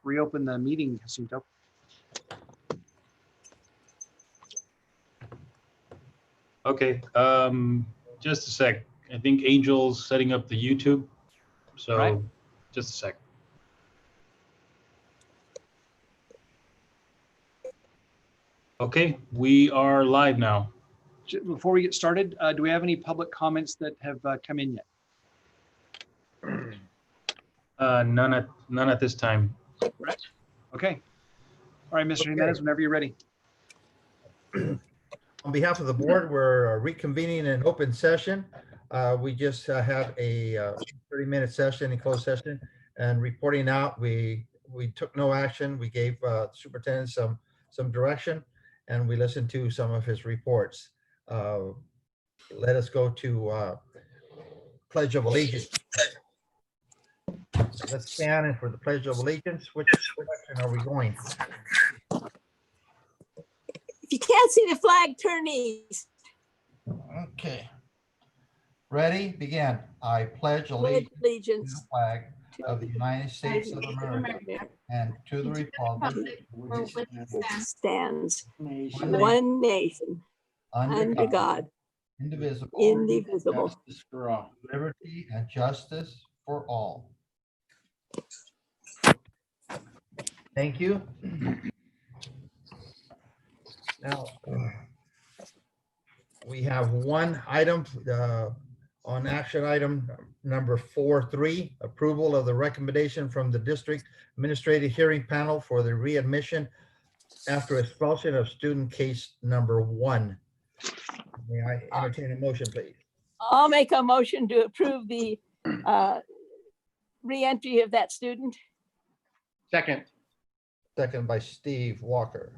reopen the meeting, Jacinto. Okay, just a sec. I think Angel's setting up the YouTube. So Right. just a sec. Okay, we are live now. Before we get started, do we have any public comments that have come in yet? None at this time. Right. Okay. All right, Mr. Okay. Jimenez, whenever you're ready. On behalf of the board, we're reconvening an open session. We just had a 30-minute session in closed session, and reporting out, we took no action. We gave superintendent some direction, and we listened to some of his reports. Let us go to Pledge of Allegiance. Let's stand and for the Pledge of Allegiance. Which direction are we going? If you can't see the flag, turn east. Okay. Ready? Begin. I pledge allegiance to Allegiance the flag of the United States of America and to the republic for which it stands, stands one nation under God, indivisible, indivisible. liberty and justice for all. Thank you. Now, we have one item on action item number 4.3, approval of the recommendation from the district administrative hearing panel for the readmission after expulsion of student case number 1. May I entertain a motion, please? I'll make a motion to approve the reentry of that student. Second. Second by Steve Walker.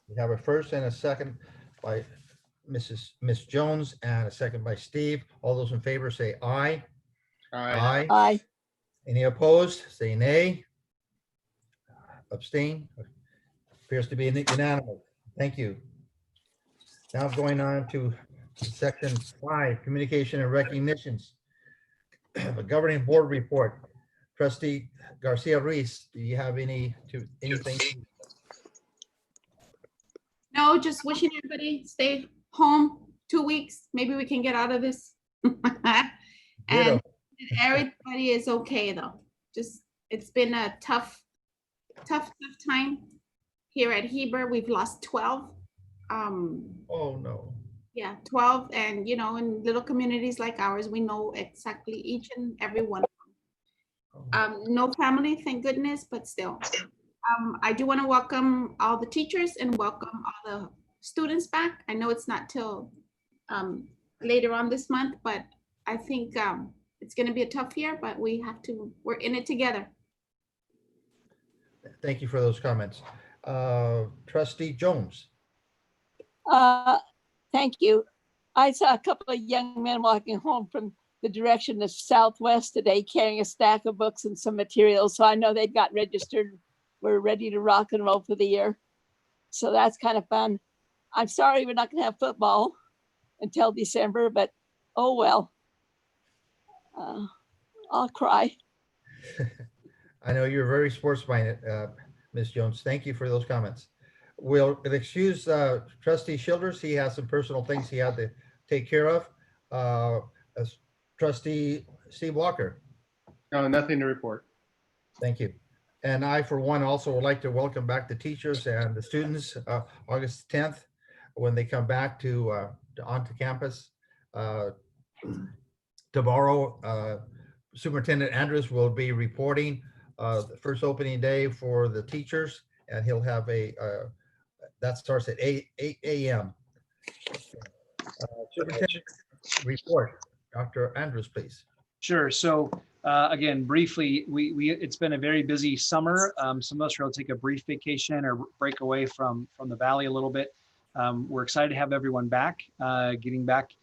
We have a first and a second by Miss Jones and a second by Steve. All those in favor say aye. Aye. Aye. Any opposed? Say nay. Abstain. Appears to be unanimous. Thank you. Now going on to section 5, communication and recognitions. The governing board report. Trustee Garcia Reese, do you have anything? No, just wishing everybody stay home 2 weeks. Maybe we can get out of this. And everybody is okay though. Just, it's been a tough time here at Heber. We've lost 12. Oh, no. Yeah, 12. And you know, in little communities like ours, we know exactly each and every one. No family, thank goodness, but still. I do want to welcome all the teachers and welcome all the students back. I know it's not till later on this month, but I think it's going to be a tough year, but we're in it together. Thank you for those comments. Trustee Jones. Thank you. I saw a couple of young men walking home from the direction of Southwest today, carrying a stack of books and some materials. So I know they got registered. We're ready to rock and roll for the year. So that's kind of fun. I'm sorry we're not going to have football until December, but oh well. I'll cry. I know you're very sports-minded, Ms. Jones. Thank you for those comments. We'll excuse Trustee Childers. He has some personal things he had to take care of. As Trustee Steve Walker. No, nothing to report. Thank you. And I, for one, also would like to welcome back the teachers and the students August 10th when they come back to onto campus. Tomorrow, Superintendent Andrews will be reporting the first opening day for the teachers, and he'll have that starts at 8 a.m. Superintendent report. Dr. Andrews, please. Sure. So again, briefly, it's been a very busy summer. Some of us are able to take a brief vacation or break away from the valley a little bit. We're excited to have everyone back, getting back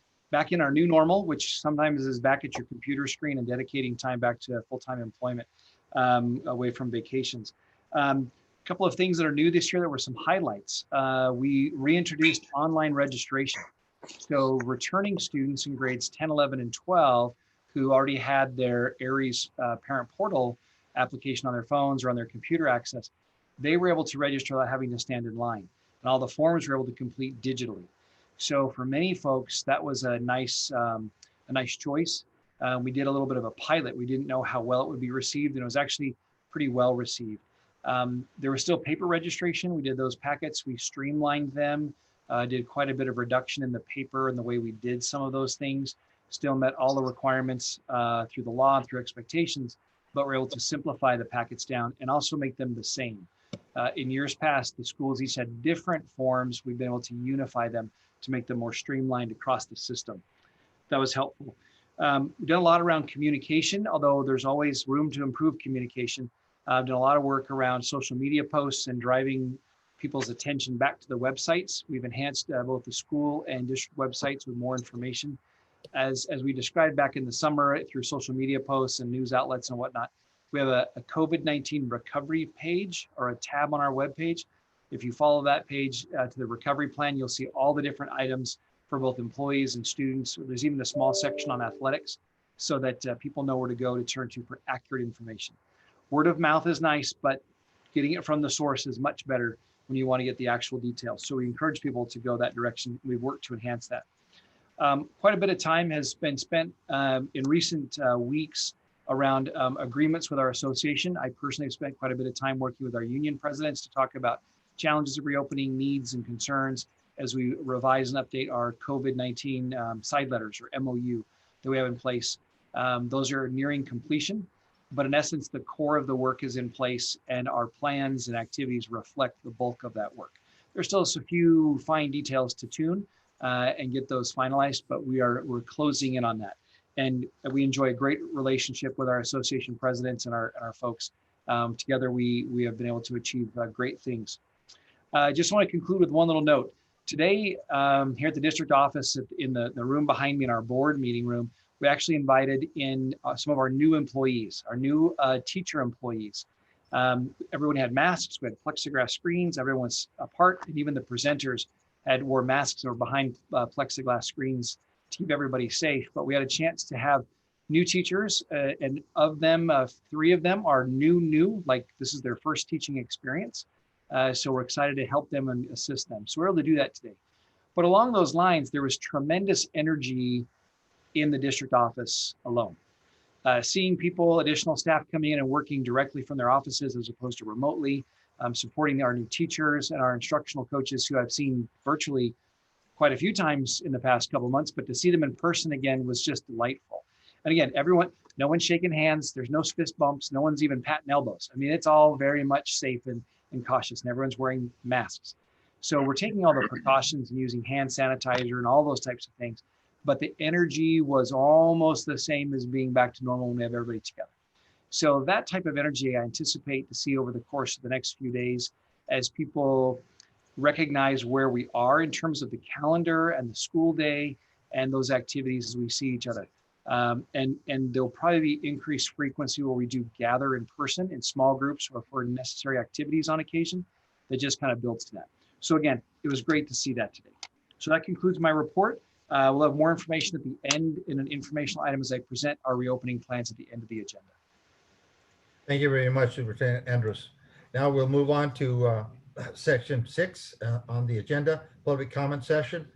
in our new normal, which sometimes is back at your computer screen and dedicating time back to full-time employment away from vacations. A couple of things that are new this year, there were some highlights. We reintroduced online registration. So returning students in grades 10, 11, and 12 who already had their Aries parent portal application on their phones or on their computer access, they were able to register without having to stand in line. And all the forms were able to complete digitally. So for many folks, that was a nice choice. We did a little bit of a pilot. We didn't know how well it would be received, and it was actually pretty well received. There was still paper registration. We did those packets. We streamlined them, did quite a bit of reduction in the paper and the way we did some of those things. Still met all the requirements through the law and through expectations, but we're able to simplify the packets down and also make them the same. In years past, the schools each had different forms. We've been able to unify them to make them more streamlined across the system. That was helpful. We've done a lot around communication, although there's always room to improve communication. I've done a lot of work around social media posts and driving people's attention back to the websites. We've enhanced both the school and district websites with more information. As we described back in the summer through social media posts and news outlets and whatnot, we have a COVID-19 recovery page or a tab on our webpage. If you follow that page to the recovery plan, you'll see all the different items for both employees and students. There's even a small section on athletics so that people know where to go to turn to for accurate information. Word of mouth is nice, but getting it from the source is much better when you want to get the actual details. So we encourage people to go that direction. We've worked to enhance that. Quite a bit of time has been spent in recent weeks around agreements with our association. I personally have spent quite a bit of time working with our union presidents to talk about challenges of reopening, needs and concerns as we revise and update our COVID-19 side letters or MOU that we have in place. Those are nearing completion, but in essence, the core of the work is in place and our plans and activities reflect the bulk of that work. There's still a few fine details to tune and get those finalized, but we're closing in on that. And we enjoy a great relationship with our association presidents and our folks. Together, we have been able to achieve great things. I just want to conclude with one little note. Today, here at the district office in the room behind me in our board meeting room, we actually invited in some of our new employees, our new teacher employees. Everyone had masks, we had plexiglass screens, everyone was apart, and even the presenters wore masks or behind plexiglass screens to keep everybody safe. But we had a chance to have new teachers, and of them, 3 of them are new, like this is their first teaching experience. So we're excited to help them and assist them. So we're able to do that today. But along those lines, there was tremendous energy in the district office alone. Seeing people, additional staff coming in and working directly from their offices as opposed to remotely, supporting our new teachers and our instructional coaches who I've seen virtually quite a few times in the past couple of months, but to see them in person again was just delightful. And again, no one's shaking hands, there's no fist bumps, no one's even patting elbows. I mean, it's all very much safe and cautious, and everyone's wearing masks. So we're taking all the precautions and using hand sanitizer and all those types of things, but the energy was almost the same as being back to normal when we have everybody together. So that type of energy I anticipate to see over the course of the next few days as people recognize where we are in terms of the calendar and the school day and those activities as we see each other. And there'll probably be increased frequency where we do gather in person in small groups or for necessary activities on occasion that just kind of builds to that. So again, it was great to see that today. So that concludes my report. We'll have more information at the end in an informational item as I present our reopening plans at the end of the agenda. Thank you very much, Superintendent Andrews. Now we'll move on to section 6 on the agenda, public comment session.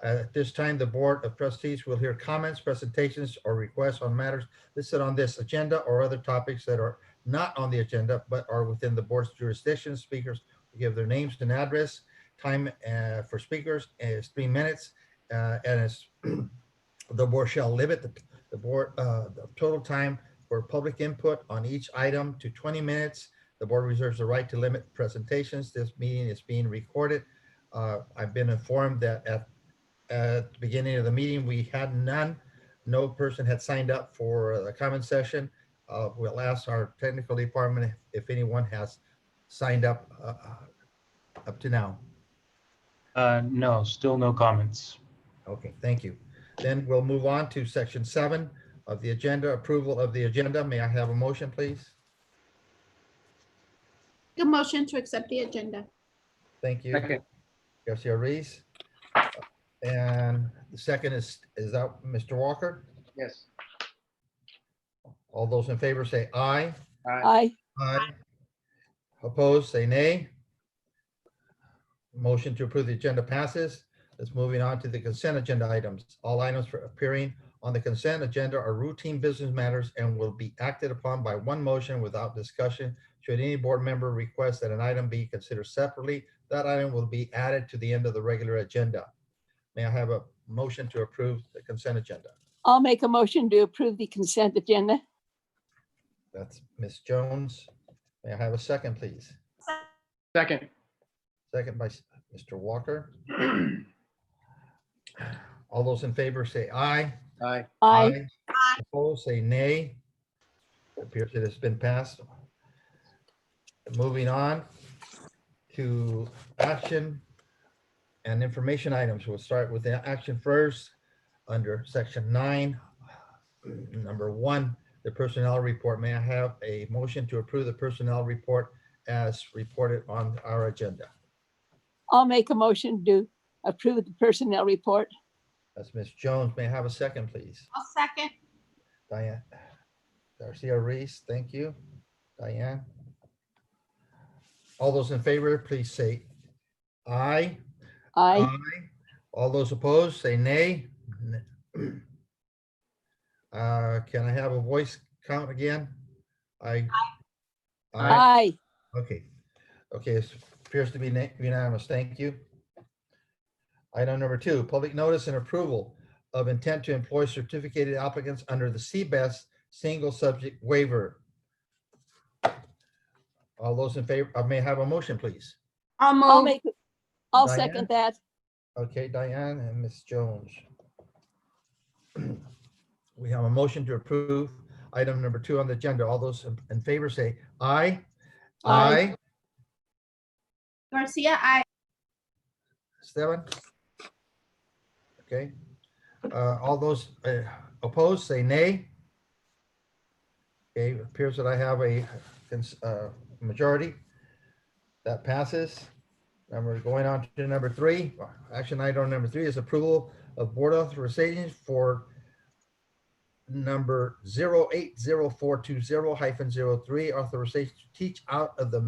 At this time, the Board of Trustees will hear comments, presentations, or requests on matters listed on this agenda or other topics that are not on the agenda but are within the board's jurisdiction. Speakers will give their names and address. Time for speakers is 3 minutes, and the board shall limit the total time for public input on each item to 20 minutes. The board reserves the right to limit presentations. This meeting is being recorded. I've been informed that at the beginning of the meeting, we had none. No person had signed up for the comment session. We'll ask our technical department if anyone has signed up to now. No, still no comments. Okay, thank you. Then we'll move on to section 7 of the agenda, approval of the agenda. May I have a motion, please? A motion to accept the agenda. Thank you. Second. Garcia Reese. And the second is that Mr. Walker? Yes. All those in favor say aye. Aye. Aye. Opposed, say nay. Motion to approve the agenda passes. Let's moving on to the consent agenda items. All items for appearing on the consent agenda are routine business matters and will be acted upon by one motion without discussion. Should any board member request that an item be considered separately, that item will be added to the end of the regular agenda. May I have a motion to approve the consent agenda? I'll make a motion to approve the consent agenda. That's Ms. Jones. May I have a second, please? Second. Second by Mr. Walker. All those in favor say aye. Aye. Aye. Opposed, say nay. It appears it has been passed. Moving on to action and information items. We'll start with the action first under section 9. Number 1, the personnel report. May I have a motion to approve the personnel report as reported on our agenda? I'll make a motion to approve the personnel report. That's Ms. Jones. May I have a second, please? I'll second. Diane Garcia Reese, thank you. Diane. All those in favor, please say aye. Aye. All those opposed, say nay. Can I have a voice count again? Aye. Aye. Okay. Okay, it appears to be unanimous. Thank you. Item number 2, public notice and approval of intent to employ certificated applicants under the CBEST single subject waiver. All those in favor, I may have a motion, please. I'll Diane? second that. Okay, Diane and Ms. Jones. We have a motion to approve item number 2 on the agenda. All those in favor say aye. Aye. Garcia, aye. Esteban? Okay. All those opposed, say nay. Okay, it appears that I have a majority. That passes. And we're going on to number 3. Action item number 3 is approval of board authorization for number 080420-03, authorization to teach out of the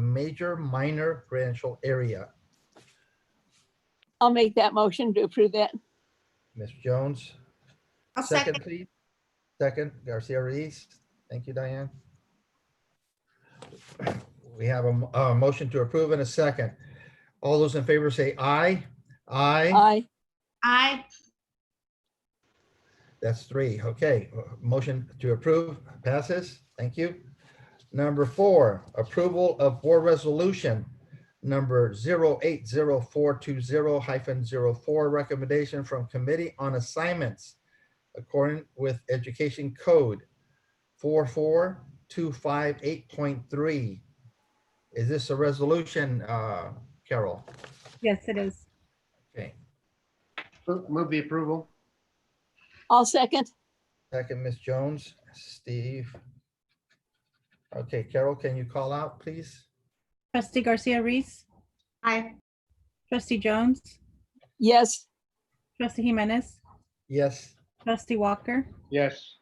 major minor credential area. I'll make that motion to approve that. Ms. Jones, I'll second, second. please. Second, Garcia Reese. Thank you, Diane. We have a motion to approve in a second. All those in favor say aye. Aye. Aye. Aye. That's 3. Okay, motion to approve passes. Thank you. Number 4, approval of board resolution number 080420-04, recommendation from Committee on Assignments according with Education Code 44258.3. Is this a resolution, Carol? Yes, it is. Okay, Move the approval. I'll second. second, Ms. Jones. Steve? Okay, Carol, can you call out, please? Trustee Garcia Reese, Aye. Trustee Jones, Yes. Trustee Jimenez, Yes. Trustee Walker, Yes.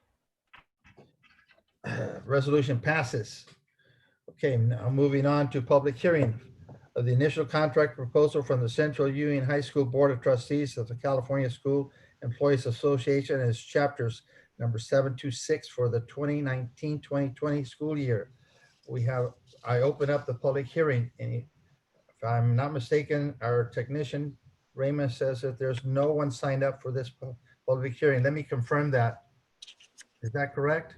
Resolution passes. Okay, now moving on to public hearing of the initial contract proposal from the Central Union High School Board of Trustees of the California School Employees Association as chapters number 726 for the 2019-2020 school year. I open up the public hearing, and if I'm not mistaken, our technician Raymond says that there's no one signed up for this public hearing. Let me confirm that. Is that correct?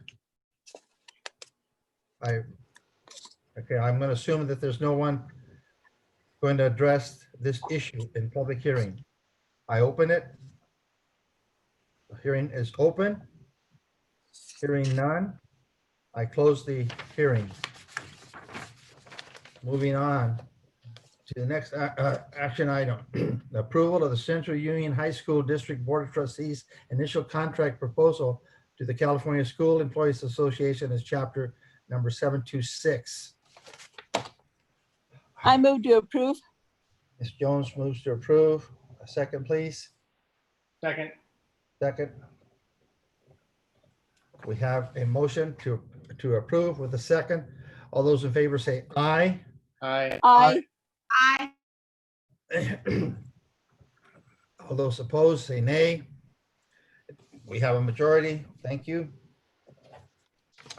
Okay, I'm going to assume that there's no one going to address this issue in public hearing. I open it. The hearing is open. Hearing none. I close the hearing. Moving on to the next action item, the approval of the Central Union High School District Board of Trustees initial contract proposal to the California School Employees Association as chapter number 726. I move to approve. Ms. Jones moves to approve. A second, please. Second. Second. We have a motion to approve with a second. All those in favor say aye. Aye. Aye. Aye. All those opposed say nay. We have a majority. Thank you.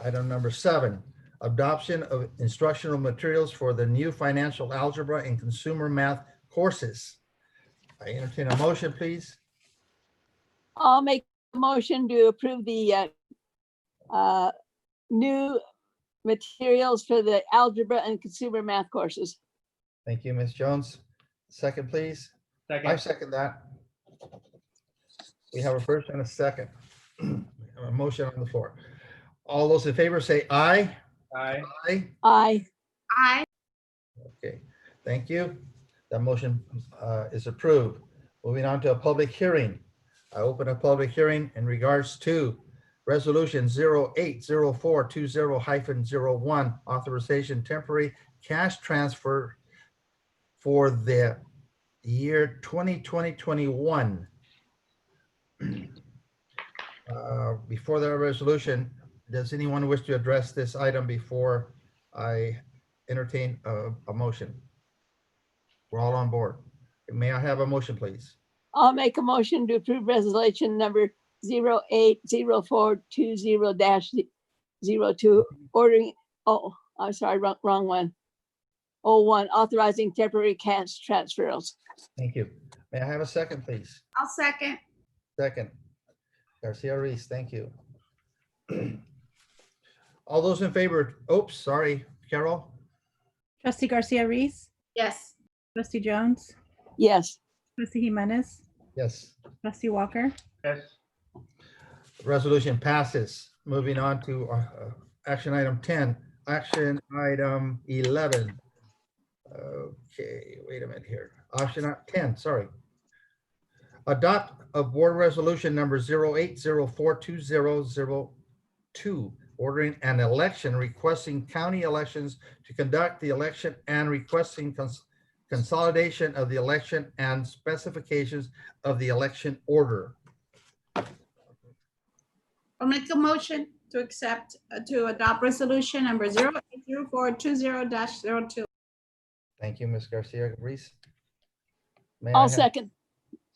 Item number 7, adoption of instructional materials for the new financial algebra and consumer math courses. I entertain a motion, please. I'll make a motion to approve the new materials for the algebra and consumer math courses. Thank you, Ms. Jones. Second, please. I Second. second that. We have a first and a second. A motion on the floor. All those in favor say aye. Aye. Aye. Aye. Aye. Okay, thank you. That motion is approved. Moving on to a public hearing. I open a public hearing in regards to Resolution 080420-01, authorization temporary cash transfer for the year 2020-21. Before the resolution, does anyone wish to address this item before I entertain a motion? We're all on board. May I have a motion, please? I'll make a motion to approve resolution number 080420-02, ordering, oh, I'm sorry, wrong one. 01, authorizing temporary cash transfers. Thank you. May I have a second, please? I'll second. Second. Garcia Reese, thank you. All those in favor, oops, sorry, Carol? Trustee Garcia Reese, Yes. Trustee Jones, Yes. Trustee Jimenez, Yes. Trustee Walker, Yes. Resolution passes. Moving on to action item 10, action item 11. Okay, wait a minute here. Option 10, sorry. Adopt a board resolution number 08042002, ordering an election, requesting county elections to conduct the election and requesting consolidation of the election and specifications of the election order. I'll make a motion to accept, to adopt resolution number 080420-02. Thank you, Ms. Garcia Reese. May I I'll have- second.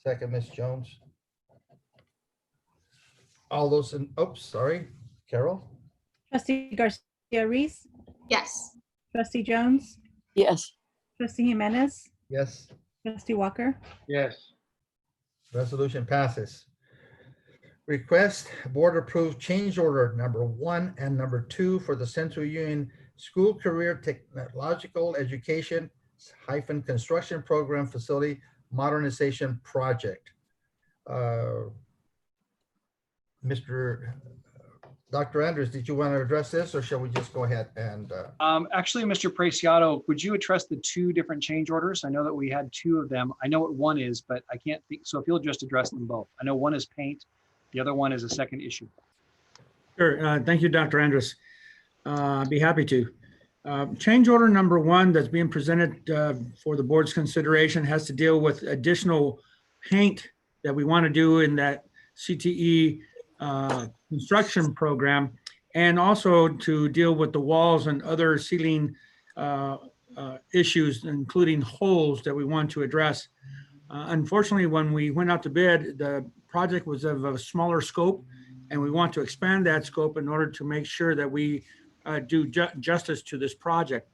Second, Ms. Jones. All those in, oops, sorry, Carol? Trustee Garcia Reese, Yes. Trustee Jones, Yes. Trustee Jimenez, Yes, Trustee Walker, Yes. resolution passes. Request board approved change order number 1 and number 2 for the Central Union School Career Technological Education - Construction Program Facility Modernization Project. Dr. Andrews, did you want to address this, or shall we just go ahead and? Actually, Mr. Preciado, would you address the 2 different change orders? I know that we had 2 of them. I know what one is, but I can't think. So if you'll just address them both. I know one is paint. The other one is a second issue. Sure. Thank you, Dr. Andrus. I'd be happy to. Change order number 1 that's being presented for the board's consideration has to deal with additional paint that we want to do in that CTE construction program, and also to deal with the walls and other ceiling issues, including holes that we want to address. Unfortunately, when we went out to bid, the project was of a smaller scope, and we want to expand that scope in order to make sure that we do justice to this project.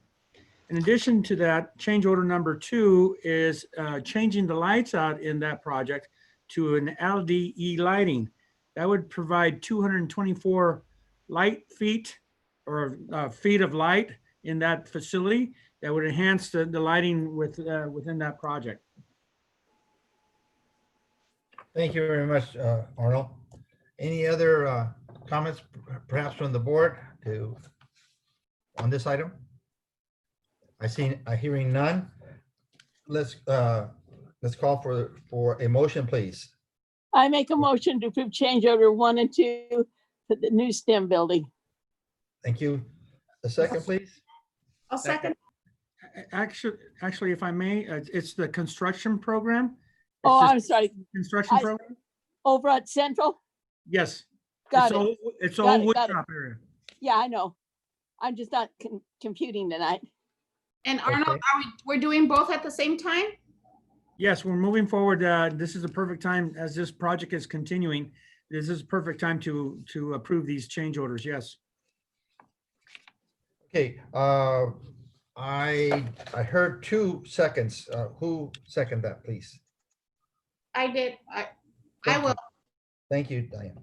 In addition to that, change order number 2 is changing the lights out in that project to an LDE lighting. That would provide 224 light feet or feet of light in that facility that would enhance the lighting within that project. Thank you very much, Arnold. Any other comments, perhaps from the board on this item? Hearing none. Let's call for a motion, please. I make a motion to approve change order 1 and 2 for the new STEM building. Thank you. A second, please. I'll second. Actually, if I may, it's the construction program. Oh, It's I'm just sorry. Construction program? Over at Central? Yes. Got It's it. old, it's Got old it, wood got it. shop area. Yeah, I know. I'm just not computing tonight. And Arnold, Okay. we're doing both at the same time? Yes, we're moving forward. This is a perfect time as this project is continuing. This is a perfect time to approve these change orders. Yes. Okay, I heard 2 seconds. Who seconded that, please? I did. I Thank you. will. Thank you, Diane.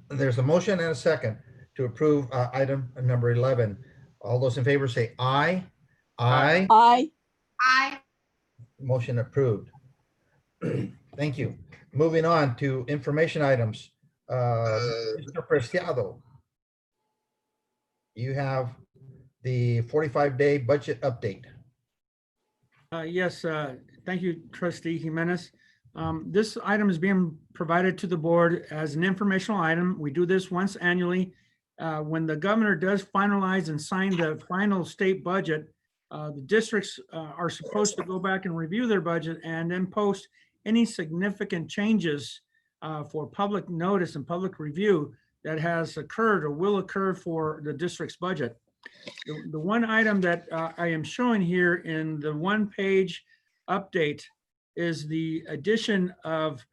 There's a motion and a second to approve item number 11. All those in favor say aye. Aye. I, Motion approved. Thank you. Moving on to information items. Mr. Preciado, you have the 45-day budget update. Yes, thank you, Trustee Jimenez. This item is being provided to the board as an informational item. We do this once annually. When the governor does finalize and sign the final state budget, the districts are supposed to go back and review their budget and then post any significant changes for public notice and public review that has occurred or will occur for the district's budget. The one item that I am showing here in the one-page update is the addition of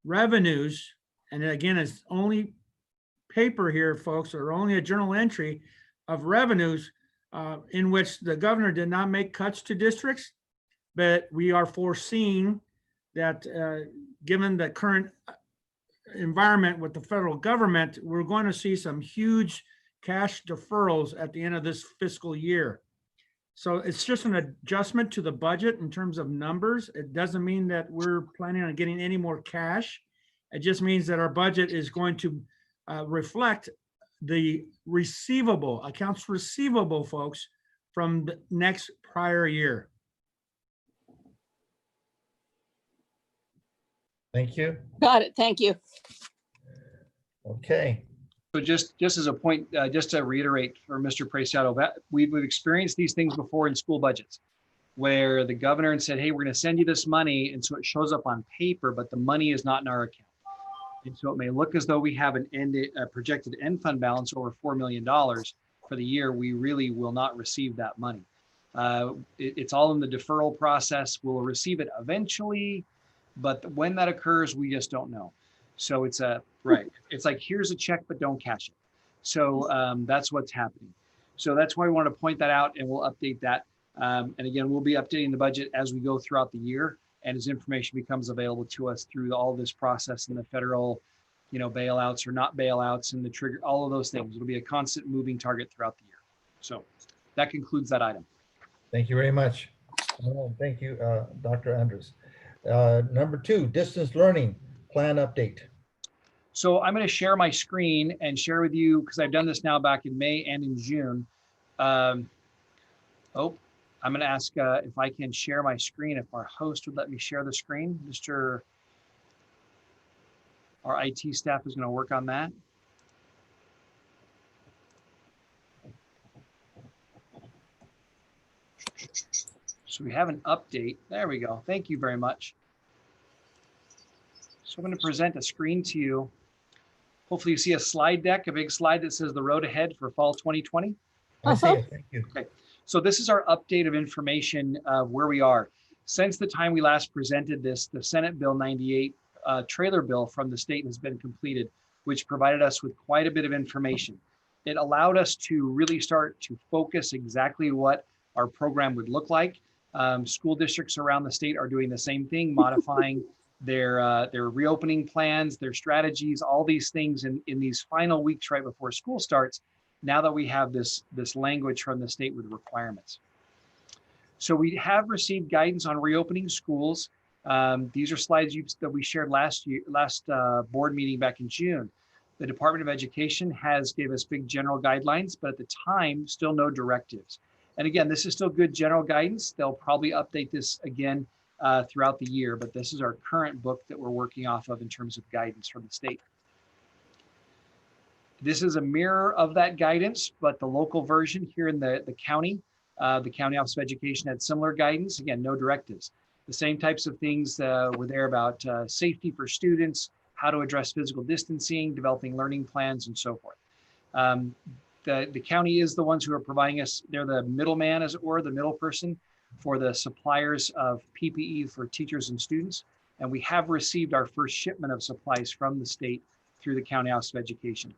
revenues. And again, it's only paper here, folks, or only a journal entry of revenues in which the governor did not make cuts to districts, but we are foreseeing that given the current environment with the federal government, we're going to see some huge cash deferrals at the end of this fiscal year. So it's just an adjustment to the budget in terms of numbers. It doesn't mean that we're planning on getting any more cash. It just means that our budget is going to reflect the receivable, accounts receivable, folks, from the next prior year. Thank you. got it. Thank you. Okay. So just as a point, just to reiterate for Mr. Preciado, that we've experienced these things before in school budgets, where the governor said, hey, we're going to send you this money. And so it shows up on paper, but the money is not in our account. And so it may look as though we have a projected end fund balance over $4 million for the year. We really will not receive that money. It's all in the deferral process. We'll receive it eventually, but when that occurs, we just don't know. So it's right. It's like, here's a check, but don't cash it. So that's what's happening. So that's why we want to point that out, and we'll update that. And again, we'll be updating the budget as we go throughout the year, and as information becomes available to us through all this process and the federal, bailouts or not bailouts and the trigger, all of those things. It'll be a constant moving target throughout the year. So that concludes that item. Thank you very much. Thank you, Dr. Andres. Number 2, distance learning plan update. So I'm going to share my screen and share with you, because I've done this now back in May and in June. I'm going to ask if I can share my screen, if our host would let me share the screen. Our IT staff is going to work on that. So we have an update. There we go. Thank you very much. So I'm going to present a screen to you. Hopefully you see a slide deck, a big slide that says the road ahead for fall 2020. I see it. Thank you. Okay. So this is our update of information of where we are. Since the time we last presented this, the Senate Bill 98 trailer bill from the state has been completed, which provided us with quite a bit of information. It allowed us to really start to focus exactly what our program would look like. School districts around the state are doing the same thing, modifying their reopening plans, their strategies, all these things in these final weeks right before school starts, now that we have this language from the state with requirements. So we have received guidance on reopening schools. These are slides that we shared last board meeting back in June. The Department of Education has gave us big general guidelines, but at the time, still no directives. And again, this is still good general guidance. They'll probably update this again throughout the year, but this is our current book that we're working off of in terms of guidance from the state. This is a mirror of that guidance, but the local version here in the County Office of Education had similar guidance. Again, no directives. The same types of things were there about safety for students, how to address physical distancing, developing learning plans, and so forth. The county is the ones who are providing us, they're the middleman, as it were, the middle person for the suppliers of PPE for teachers and students. And we have received our first shipment of supplies from the state through the County Office of Education.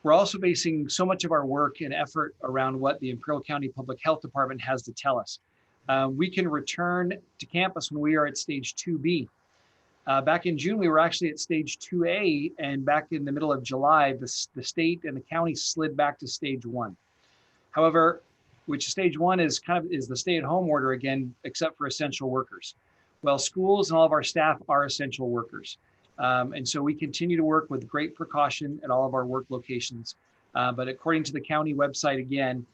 We're also basing so much of our work and effort around what the Imperial County Public Health Department has to tell us. We can return to campus when we are at stage 2B. Back in June, we were actually at stage 2A, and back in the middle of July, the state and the county slid back to stage 1. However, which stage 1 is the stay-at-home order again, except for essential workers. Well, schools and all of our staff are essential workers. And so we continue to work with great precaution at all of our work locations. But according to the county website, again,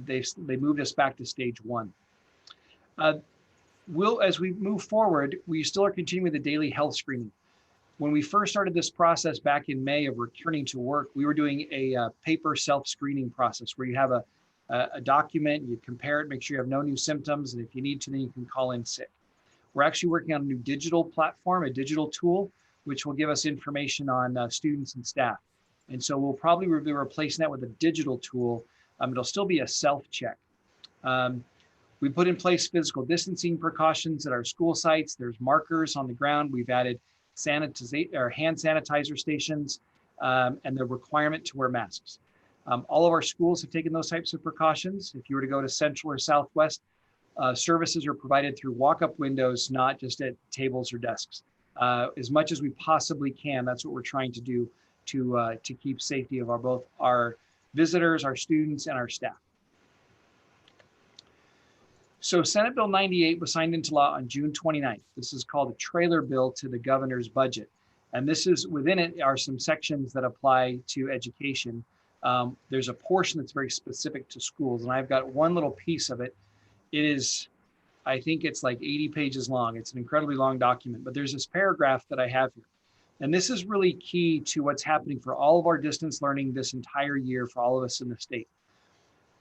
they moved us back to stage 1. As we move forward, we still are continuing with the daily health screening. When we first started this process back in May of returning to work, we were doing a paper self-screening process where you have a document, you compare it, make sure you have no new symptoms, and if you need to, then you can call in sick. We're actually working on a new digital platform, a digital tool, which will give us information on students and staff. And so we'll probably be replacing that with a digital tool. It'll still be a self-check. We put in place physical distancing precautions at our school sites. There's markers on the ground. We've added hand sanitizer stations and the requirement to wear masks. All of our schools have taken those types of precautions. If you were to go to Central or Southwest, services are provided through walk-up windows, not just at tables or desks. As much as we possibly can, that's what we're trying to do to keep safety of both our visitors, our students, and our staff. So Senate Bill 98 was signed into law on June 29th. This is called a trailer bill to the governor's budget. And this is, within it are some sections that apply to education. There's a portion that's very specific to schools, and I've got one little piece of it. It is, I think it's like 80 pages long. It's an incredibly long document, but there's this paragraph that I have here. And this is really key to what's happening for all of our distance learning this entire year for all of us in the state.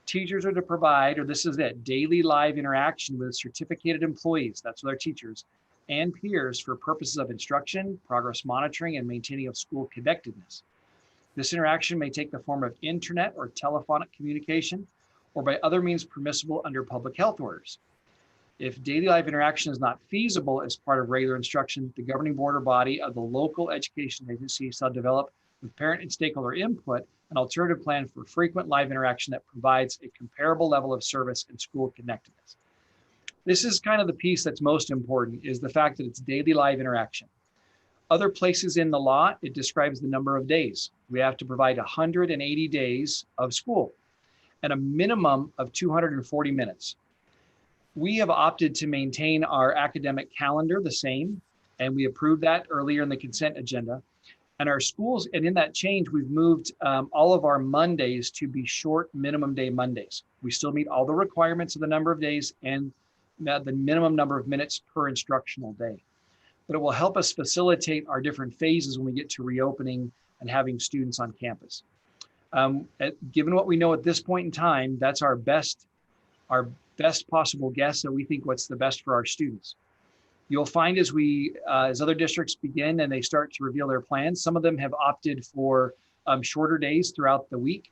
Teachers are to provide, or this is it, daily live interaction with certificated employees, that's with our teachers, and peers for purposes of instruction, progress monitoring, and maintaining of school connectedness. This interaction may take the form of internet or telephonic communication, or by other means permissible under public health orders. If daily live interaction is not feasible as part of regular instruction, the governing board or body of the local education agency shall develop, with parent and stakeholder input, an alternative plan for frequent live interaction that provides a comparable level of service and school connectedness. This is kind of the piece that's most important, is the fact that it's daily live interaction. Other places in the law, it describes the number of days. We have to provide 180 days of school and a minimum of 240 minutes. We have opted to maintain our academic calendar the same, and we approved that earlier in the consent agenda. And our schools, and in that change, we've moved all of our Mondays to be short minimum day Mondays. We still meet all the requirements of the number of days and the minimum number of minutes per instructional day. But it will help us facilitate our different phases when we get to reopening and having students on campus. Given what we know at this point in time, that's our best possible guess that we think what's the best for our students. You'll find as other districts begin and they start to reveal their plans, some of them have opted for shorter days throughout the week,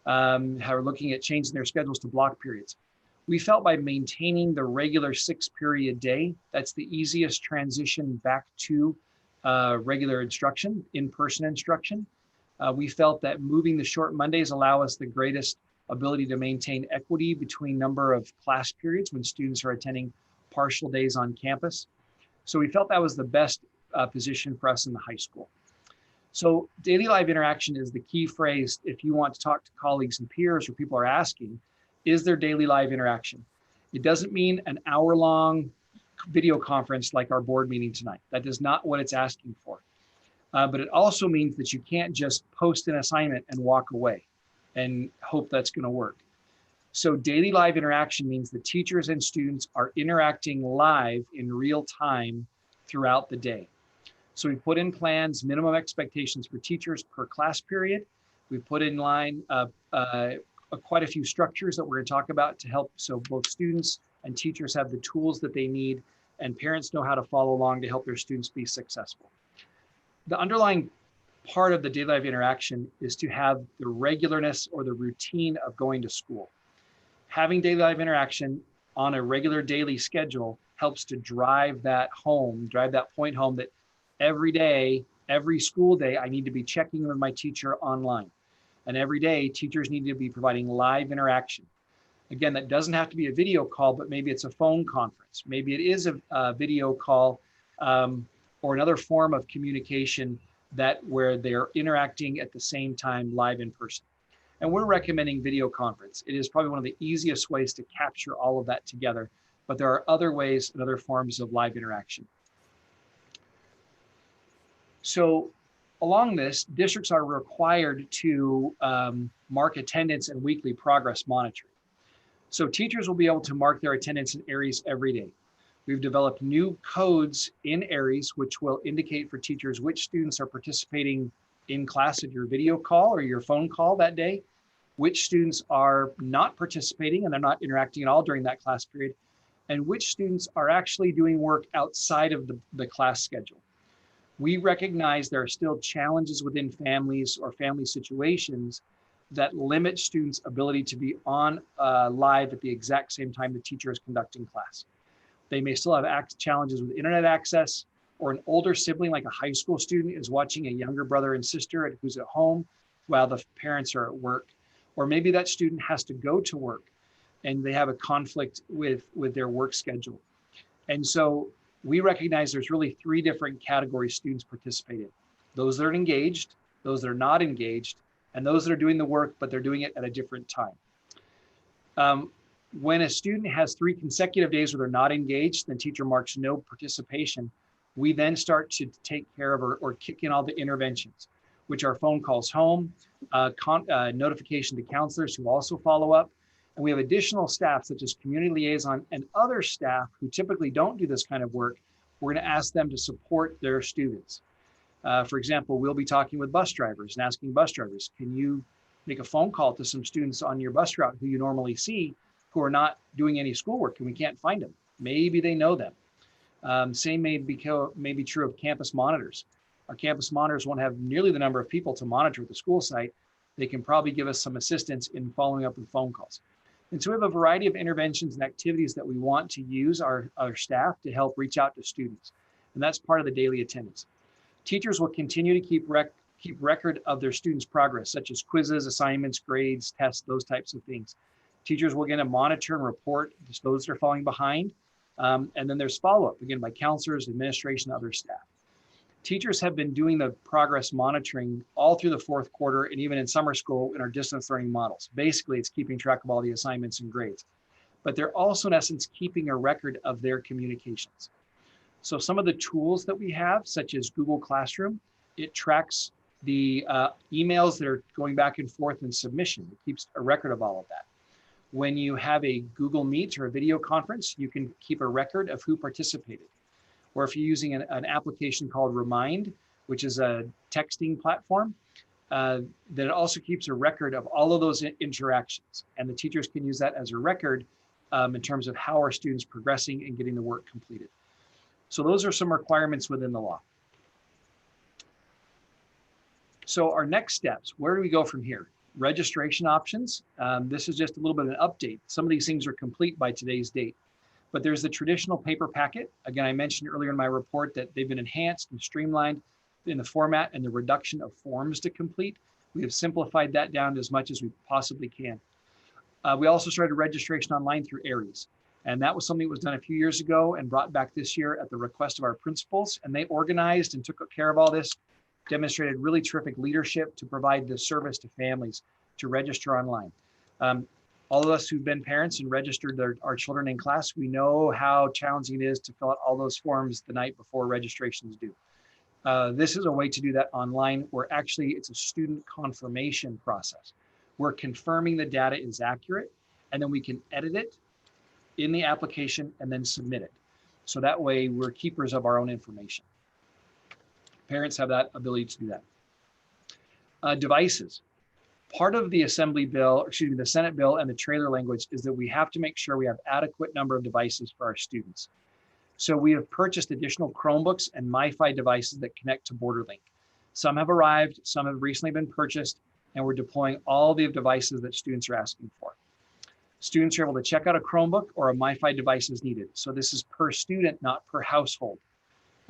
are looking at changing their schedules to block periods. We felt by maintaining the regular 6-period day, that's the easiest transition back to regular instruction, in-person instruction. We felt that moving the short Mondays allow us the greatest ability to maintain equity between number of class periods when students are attending partial days on campus. So we felt that was the best position for us in the high school. So daily live interaction is the key phrase if you want to talk to colleagues and peers or people are asking, is there daily live interaction? It doesn't mean an hour-long video conference like our board meeting tonight. That is not what it's asking for. But it also means that you can't just post an assignment and walk away and hope that's going to work. So daily live interaction means the teachers and students are interacting live in real time throughout the day. So we put in plans, minimum expectations for teachers per class period. We put in line quite a few structures that we're going to talk about to help so both students and teachers have the tools that they need and parents know how to follow along to help their students be successful. The underlying part of the daily life interaction is to have the regularness or the routine of going to school. Having daily life interaction on a regular daily schedule helps to drive that point home that every day, every school day, I need to be checking with my teacher online. And every day, teachers need to be providing live interaction. Again, that doesn't have to be a video call, but maybe it's a phone conference. Maybe it is a video call or another form of communication where they're interacting at the same time live in person. And we're recommending video conference. It is probably one of the easiest ways to capture all of that together, but there are other ways and other forms of live interaction. So along this, districts are required to mark attendance and weekly progress monitoring. So teachers will be able to mark their attendance in ARIES every day. We've developed new codes in ARIES, which will indicate for teachers which students are participating in class at your video call or your phone call that day, which students are not participating and they're not interacting at all during that class period, and which students are actually doing work outside of the class schedule. We recognize there are still challenges within families or family situations that limit students' ability to be on live at the exact same time the teacher is conducting class. They may still have challenges with internet access, or an older sibling like a high school student is watching a younger brother and sister who's at home while the parents are at work. Or maybe that student has to go to work and they have a conflict with their work schedule. And so we recognize there's really 3 different categories students participate in. Those that are engaged, those that are not engaged, and those that are doing the work, but they're doing it at a different time. When a student has 3 consecutive days where they're not engaged, then teacher marks no participation. We then start to take care of or kick in all the interventions, which are phone calls home, notification to counselors who also follow up. And we have additional staff such as community liaison and other staff who typically don't do this kind of work. We're going to ask them to support their students. For example, we'll be talking with bus drivers and asking bus drivers, can you make a phone call to some students on your bus route who you normally see who are not doing any schoolwork and we can't find them? Maybe they know them. Same may be true of campus monitors. Our campus monitors won't have nearly the number of people to monitor at the school site. They can probably give us some assistance in following up with phone calls. And so we have a variety of interventions and activities that we want to use our staff to help reach out to students. And that's part of the daily attendance. Teachers will continue to keep record of their students' progress, such as quizzes, assignments, grades, tests, those types of things. Teachers will again monitor and report those that are falling behind. And then there's follow-up, again, by counselors, administration, other staff. Teachers have been doing the progress monitoring all through the 4th quarter and even in summer school in our distance learning models. Basically, it's keeping track of all the assignments and grades. But they're also, in essence, keeping a record of their communications. So some of the tools that we have, such as Google Classroom, it tracks the emails that are going back and forth in submission. It keeps a record of all of that. When you have a Google Meet or a video conference, you can keep a record of who participated. Or if you're using an application called Remind, which is a texting platform, then it also keeps a record of all of those interactions. And the teachers can use that as a record in terms of how our students progressing and getting the work completed. So those are some requirements within the law. So our next steps, where do we go from here? Registration options. This is just a little bit of an update. Some of these things are complete by today's date. But there's the traditional paper packet. Again, I mentioned earlier in my report that they've been enhanced and streamlined in the format and the reduction of forms to complete. We have simplified that down as much as we possibly can. We also started registration online through ARIES. And that was something that was done a few years ago and brought back this year at the request of our principals. And they organized and took care of all this, demonstrated really terrific leadership to provide this service to families to register online. All of us who've been parents and registered our children in class, we know how challenging it is to fill out all those forms the night before registration is due. This is a way to do that online where actually it's a student confirmation process. We're confirming the data is accurate, and then we can edit it in the application and then submit it. So that way we're keepers of our own information. Parents have that ability to do that. Devices. Part of the the Senate bill and the trailer language is that we have to make sure we have adequate number of devices for our students. So we have purchased additional Chromebooks and MiFi devices that connect to BorderLink. Some have arrived, some have recently been purchased, and we're deploying all the devices that students are asking for. Students are able to check out a Chromebook or a MiFi device as needed. So this is per student, not per household.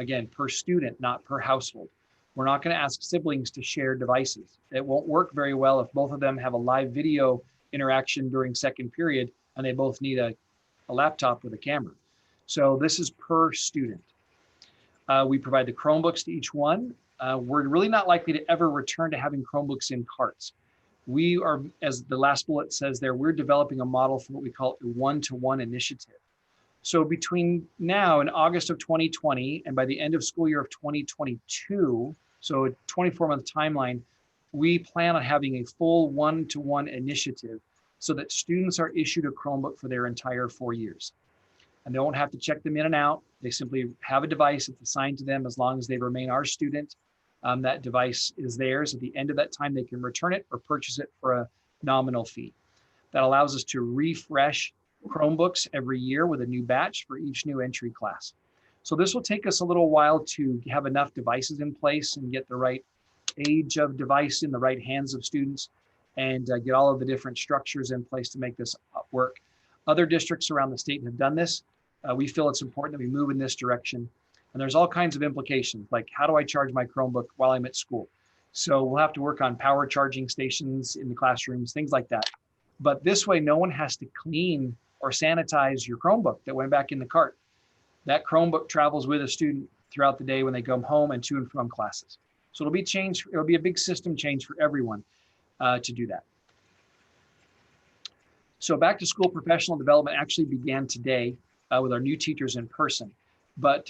Again, per student, not per household. We're not going to ask siblings to share devices. It won't work very well if both of them have a live video interaction during second period and they both need a laptop with a camera. So this is per student. We provide the Chromebooks to each one. We're really not likely to ever return to having Chromebooks in carts. We are, as the last bullet says there, we're developing a model for what we call a one-to-one initiative. So between now and August of 2020 and by the end of school year of 2022, so a 24-month timeline, we plan on having a full one-to-one initiative so that students are issued a Chromebook for their entire 4 years. And they won't have to check them in and out. They simply have a device that's assigned to them as long as they remain our student. That device is theirs. At the end of that time, they can return it or purchase it for a nominal fee. That allows us to refresh Chromebooks every year with a new batch for each new entry class. So this will take us a little while to have enough devices in place and get the right age of device in the right hands of students and get all of the different structures in place to make this work. Other districts around the state have done this. We feel it's important that we move in this direction. And there's all kinds of implications, like how do I charge my Chromebook while I'm at school? So we'll have to work on power charging stations in the classrooms, things like that. But this way, no one has to clean or sanitize your Chromebook that went back in the cart. That Chromebook travels with a student throughout the day when they come home and to and from classes. So it'll be change. It'll be a big system change for everyone to do that. So back to school professional development actually began today with our new teachers in person, but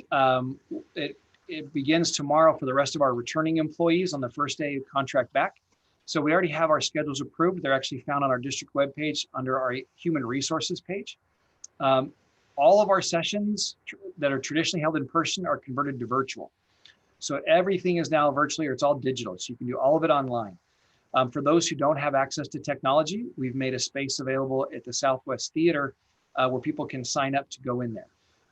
it begins tomorrow for the rest of our returning employees on the first day of contract back. So we already have our schedules approved. They're actually found on our district webpage under our human resources page. All of our sessions that are traditionally held in person are converted to virtual. So everything is now virtually, or it's all digital. So you can do all of it online. For those who don't have access to technology, we've made a space available at the Southwest Theater where people can sign up to go in there.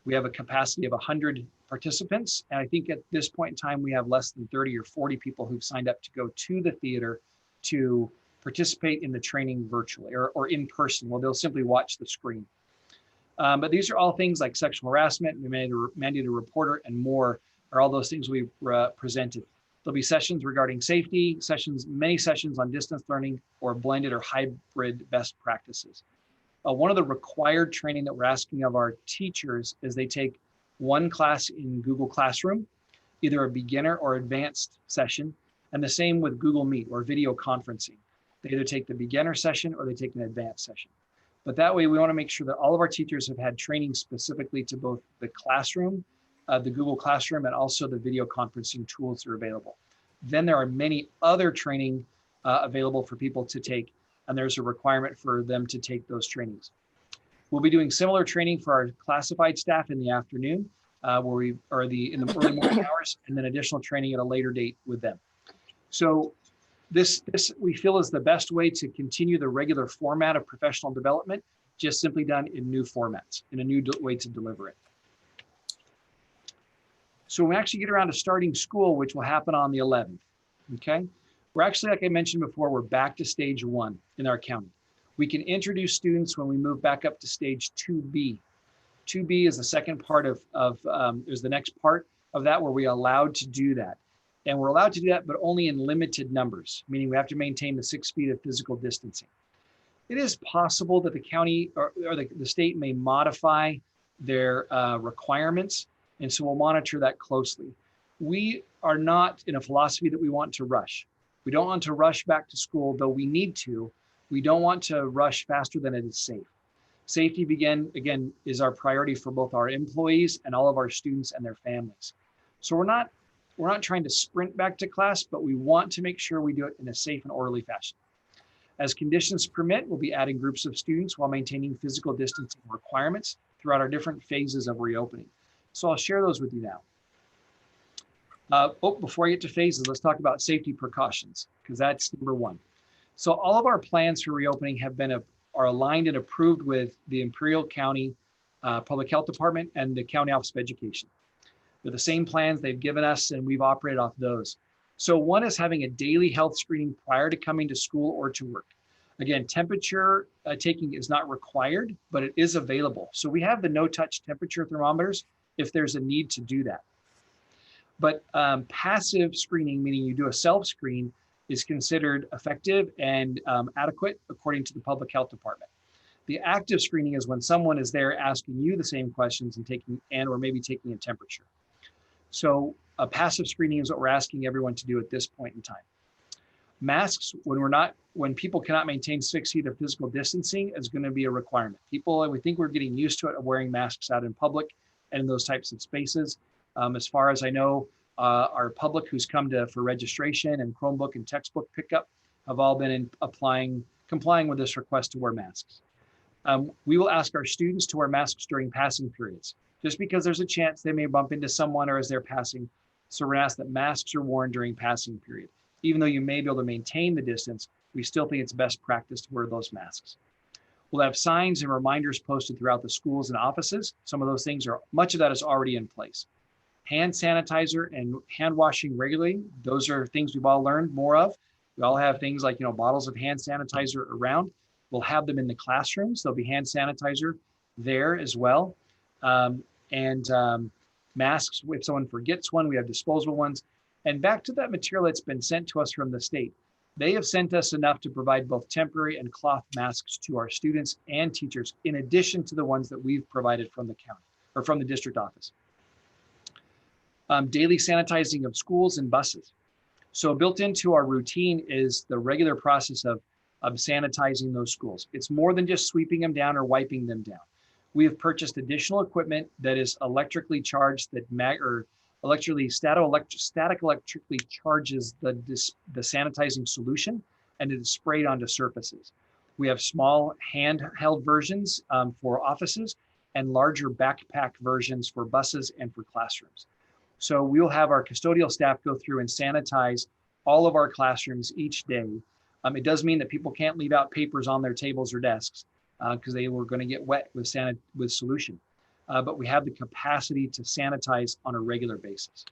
We have a capacity of 100 participants. And I think at this point in time, we have less than 30 or 40 people who've signed up to go to the theater to participate in the training virtually or in person. Well, they'll simply watch the screen. But these are all things like sexual harassment, mandated reporter, and more are all those things we've presented. There'll be sessions regarding safety, many sessions on distance learning or blended or hybrid best practices. One of the required training that we're asking of our teachers is they take one class in Google Classroom, either a beginner or advanced session, and the same with Google Meet or video conferencing. They either take the beginner session or they take an advanced session. But that way we want to make sure that all of our teachers have had training specifically to both the classroom, the Google Classroom, and also the video conferencing tools that are available. Then there are many other training available for people to take, and there's a requirement for them to take those trainings. We'll be doing similar training for our classified staff in the afternoon, in the early morning hours, and then additional training at a later date with them. So this we feel is the best way to continue the regular format of professional development, just simply done in new formats, in a new way to deliver it. So when we actually get around to starting school, which will happen on the 11th, okay? We're actually, like I mentioned before, we're back to stage 1 in our county. We can introduce students when we move back up to stage 2B. 2B is the second part is the next part of that where we're allowed to do that. And we're allowed to do that, but only in limited numbers, meaning we have to maintain the 6 feet of physical distancing. It is possible that the county or the state may modify their requirements, and so we'll monitor that closely. We are not in a philosophy that we want to rush. We don't want to rush back to school, though we need to. We don't want to rush faster than it is safe. Safety, again, is our priority for both our employees and all of our students and their families. So we're not trying to sprint back to class, but we want to make sure we do it in a safe and orderly fashion. As conditions permit, we'll be adding groups of students while maintaining physical distancing requirements throughout our different phases of reopening. So I'll share those with you now. Before I get to phases, let's talk about safety precautions, because that's number 1. So all of our plans for reopening are aligned and approved with the Imperial County Public Health Department and the County Office of Education. They're the same plans they've given us, and we've operated off those. So one is having a daily health screening prior to coming to school or to work. Again, temperature taking is not required, but it is available. So we have the no-touch temperature thermometers if there's a need to do that. But passive screening, meaning you do a self-screen, is considered effective and adequate according to the Public Health Department. The active screening is when someone is there asking you the same questions and or maybe taking a temperature. So a passive screening is what we're asking everyone to do at this point in time. Masks, when people cannot maintain 6 feet of physical distancing, is going to be a requirement. We think we're getting used to it, of wearing masks out in public and in those types of spaces. As far as I know, our public who's come for registration and Chromebook and textbook pickup have all been complying with this request to wear masks. We will ask our students to wear masks during passing periods, just because there's a chance they may bump into someone or as they're passing. So we're gonna ask that masks are worn during passing period. Even though you may be able to maintain the distance, we still think it's best practice to wear those masks. We'll have signs and reminders posted throughout the schools and offices. Some of those things much of that is already in place. Hand sanitizer and hand washing regularly. Those are things we've all learned more of. We all have things like, bottles of hand sanitizer around. We'll have them in the classrooms. There'll be hand sanitizer there as well. Masks, if someone forgets one, we have disposable ones. And back to that material that's been sent to us from the state. They have sent us enough to provide both temporary and cloth masks to our students and teachers, in addition to the ones that we've provided from the county or from the district office. Daily sanitizing of schools and buses. So built into our routine is the regular process of sanitizing those schools. It's more than just sweeping them down or wiping them down. We have purchased additional equipment that is electrically charged, static electrically charges the sanitizing solution, and it is sprayed onto surfaces. We have small handheld versions for offices and larger backpack versions for buses and for classrooms. So we will have our custodial staff go through and sanitize all of our classrooms each day. It does mean that people can't leave out papers on their tables or desks because they were going to get wet with solution. But we have the capacity to sanitize on a regular basis.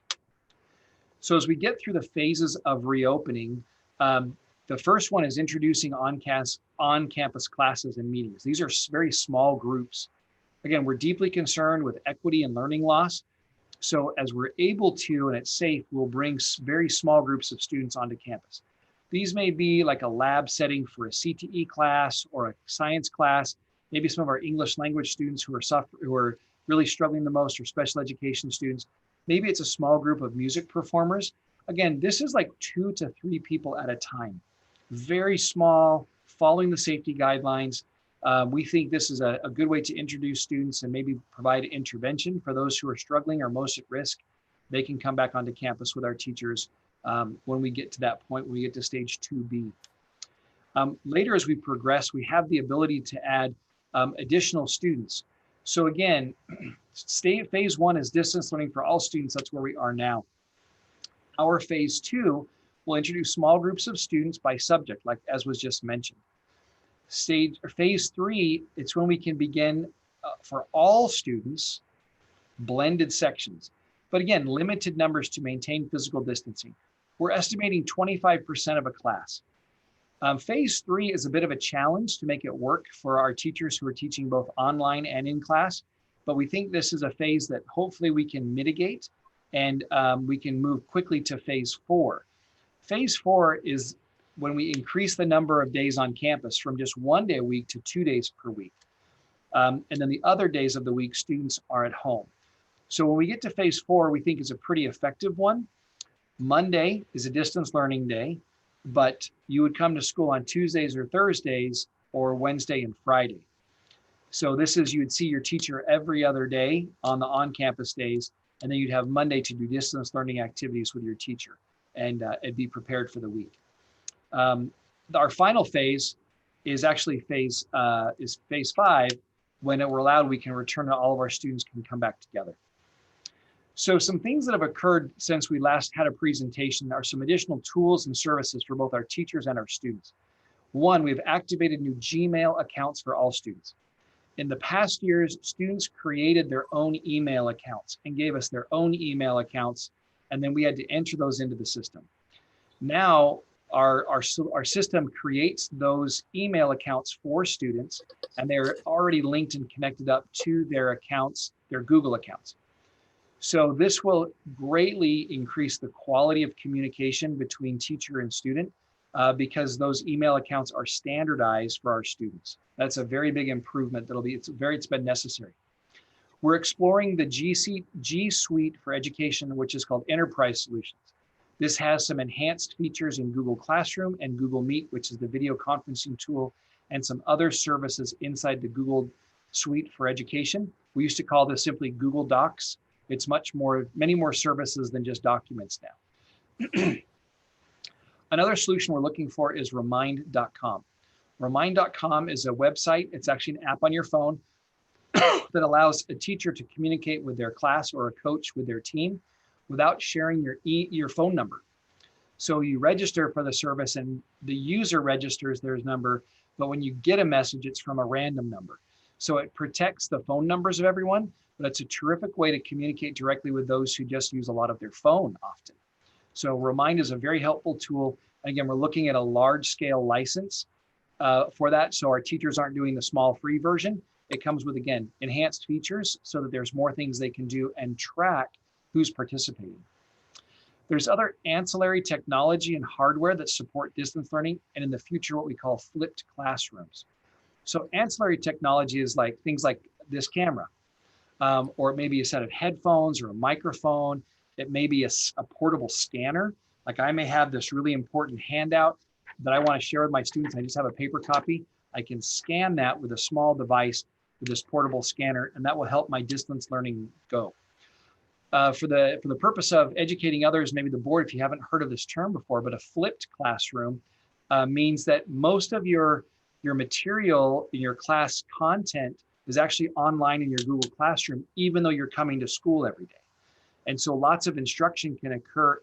So as we get through the phases of reopening, the first one is introducing on-campus classes and meetings. These are very small groups. Again, we're deeply concerned with equity and learning loss. So as we're able to, and it's safe, we'll bring very small groups of students onto campus. These may be like a lab setting for a CTE class or a science class, maybe some of our English language students who are really struggling the most, or special education students. Maybe it's a small group of music performers. Again, this is like 2 to 3 people at a time. Very small, following the safety guidelines. We think this is a good way to introduce students and maybe provide intervention for those who are struggling or most at risk. They can come back onto campus with our teachers when we get to that point, when we get to stage 2B. Later, as we progress, we have the ability to add additional students. So again, phase 1 is distance learning for all students. That's where we are now. Our phase 2 will introduce small groups of students by subject, like as was just mentioned. Phase 3, it's when we can begin for all students, blended sections. But again, limited numbers to maintain physical distancing. We're estimating 25% of a class. Phase 3 is a bit of a challenge to make it work for our teachers who are teaching both online and in class, but we think this is a phase that hopefully we can mitigate, and we can move quickly to phase 4. Phase 4 is when we increase the number of days on campus from just 1 day a week to 2 days per week. And then the other days of the week, students are at home. So when we get to phase 4, we think is a pretty effective one. Monday is a distance learning day, but you would come to school on Tuesdays or Thursdays or Wednesday and Friday. So this is, you would see your teacher every other day on the on-campus days, and then you'd have Monday to do distance learning activities with your teacher and be prepared for the week. Our final phase is actually phase 5, when we're allowed, we can return to all of our students can come back together. So some things that have occurred since we last had a presentation are some additional tools and services for both our teachers and our students. One, we've activated new Gmail accounts for all students. In the past years, students created their own email accounts and gave us their own email accounts, and then we had to enter those into the system. Now, our system creates those email accounts for students, and they're already linked and connected up to their accounts, their Google accounts. So this will greatly increase the quality of communication between teacher and student because those email accounts are standardized for our students. That's a very big improvement. It's been necessary. We're exploring the G Suite for education, which is called Enterprise Solutions. This has some enhanced features in Google Classroom and Google Meet, which is the video conferencing tool, and some other services inside the Google Suite for education. We used to call this simply Google Docs. It's many more services than just documents now. Another solution we're looking for is remind.com. Remind.com is a website. It's actually an app on your phone that allows a teacher to communicate with their class or a coach with their team without sharing your phone number. So you register for the service and the user registers their number, but when you get a message, it's from a random number. So it protects the phone numbers of everyone, but it's a terrific way to communicate directly with those who just use a lot of their phone often. So Remind is a very helpful tool. Again, we're looking at a large scale license for that. So our teachers aren't doing the small free version. It comes with, again, enhanced features so that there's more things they can do and track who's participating. There's other ancillary technology and hardware that support distance learning, and in the future, what we call flipped classrooms. So ancillary technology is like things like this camera, or maybe a set of headphones or a microphone. It may be a portable scanner. Like I may have this really important handout that I want to share with my students. I just have a paper copy. I can scan that with a small device with this portable scanner, and that will help my distance learning go. For the purpose of educating others, maybe the board, if you haven't heard of this term before, but a flipped classroom means that most of your material in your class content is actually online in your Google Classroom, even though you're coming to school every day. And so lots of instruction can occur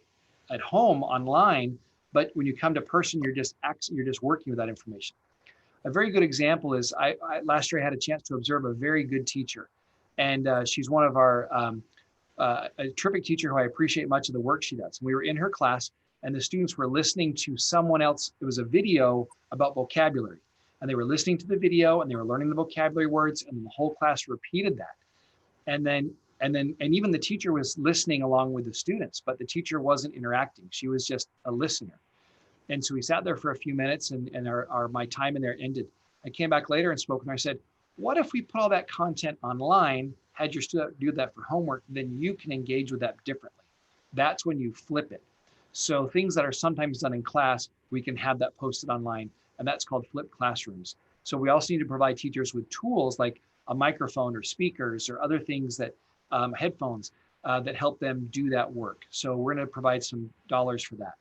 at home online, but when you come to person, you're just working with that information. A very good example is last year I had a chance to observe a very good teacher, and she's one of our a terrific teacher who I appreciate much of the work she does. We were in her class, and the students were listening to someone else. It was a video about vocabulary, and they were listening to the video and they were learning the vocabulary words, and the whole class repeated that. And even the teacher was listening along with the students, but the teacher wasn't interacting. She was just a listener. And so we sat there for a few minutes, and my time in there ended. I came back later and spoke with her. I said, what if we put all that content online, had your student do that for homework, then you can engage with that differently. That's when you flip it. So things that are sometimes done in class, we can have that posted online, and that's called flipped classrooms. So we also need to provide teachers with tools like a microphone or speakers or other things that, headphones, that help them do that work. So we're gonna provide some dollars for that.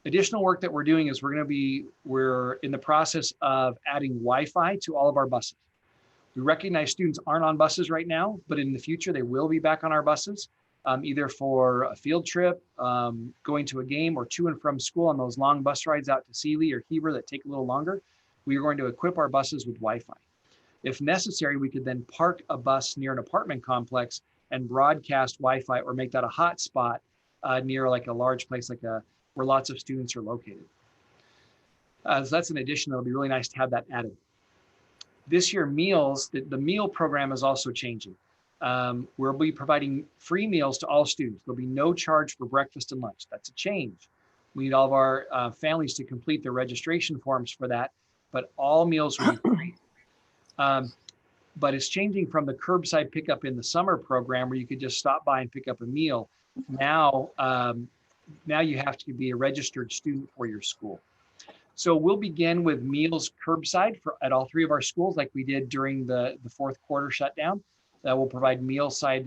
Additional work that we're doing is we're in the process of adding Wi-Fi to all of our buses. We recognize students aren't on buses right now, but in the future, they will be back on our buses, either for a field trip, going to a game, or to and from school on those long bus rides out to Sealy or Heber that take a little longer. We are going to equip our buses with Wi-Fi. If necessary, we could then park a bus near an apartment complex and broadcast Wi-Fi or make that a hotspot near like a large place where lots of students are located. So that's an addition that'll be really nice to have that added. This year, meals, the meal program is also changing. We'll be providing free meals to all students. There'll be no charge for breakfast and lunch. That's a change. We need all of our families to complete their registration forms for that, but all meals will be free. But it's changing from the curbside pickup in the summer program where you could just stop by and pick up a meal. Now you have to be a registered student for your school. So we'll begin with meals curbside at all three of our schools, like we did during the fourth quarter shutdown. We'll provide curbside,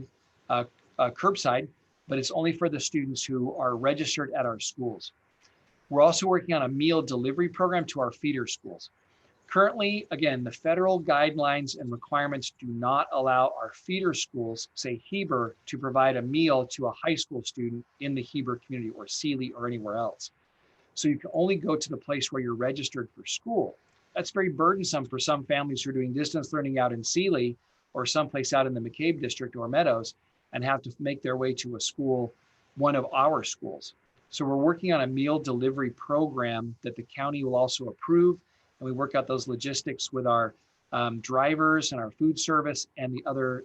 but it's only for the students who are registered at our schools. We're also working on a meal delivery program to our feeder schools. Currently, again, the federal guidelines and requirements do not allow our feeder schools, say Heber, to provide a meal to a high school student in the Heber community or Sealy or anywhere else. So you can only go to the place where you're registered for school. that's very burdensome for some families who are doing distance learning out in Sealy or someplace out in the McCabe district or Meadows and have to make their way to a school, one of our schools. So we're working on a meal delivery program that the county will also approve. And we work out those logistics with our drivers and our food service and the other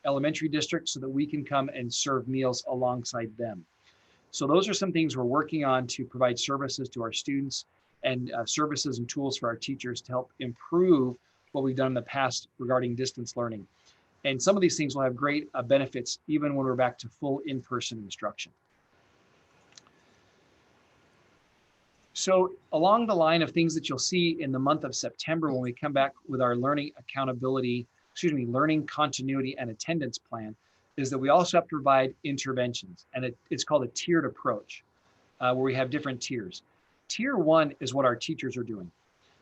elementary districts so that we can come and serve meals alongside them. So those are some things we're working on to provide services to our students and services and tools for our teachers to help improve what we've done in the past regarding distance learning. And some of these things will have great benefits even when we're back to full in-person instruction. So along the line of things that you'll see in the month of September when we come back with our learning continuity and attendance plan is that we also have to provide interventions, and it's called a tiered approach where we have different tiers. Tier 1 is what our teachers are doing.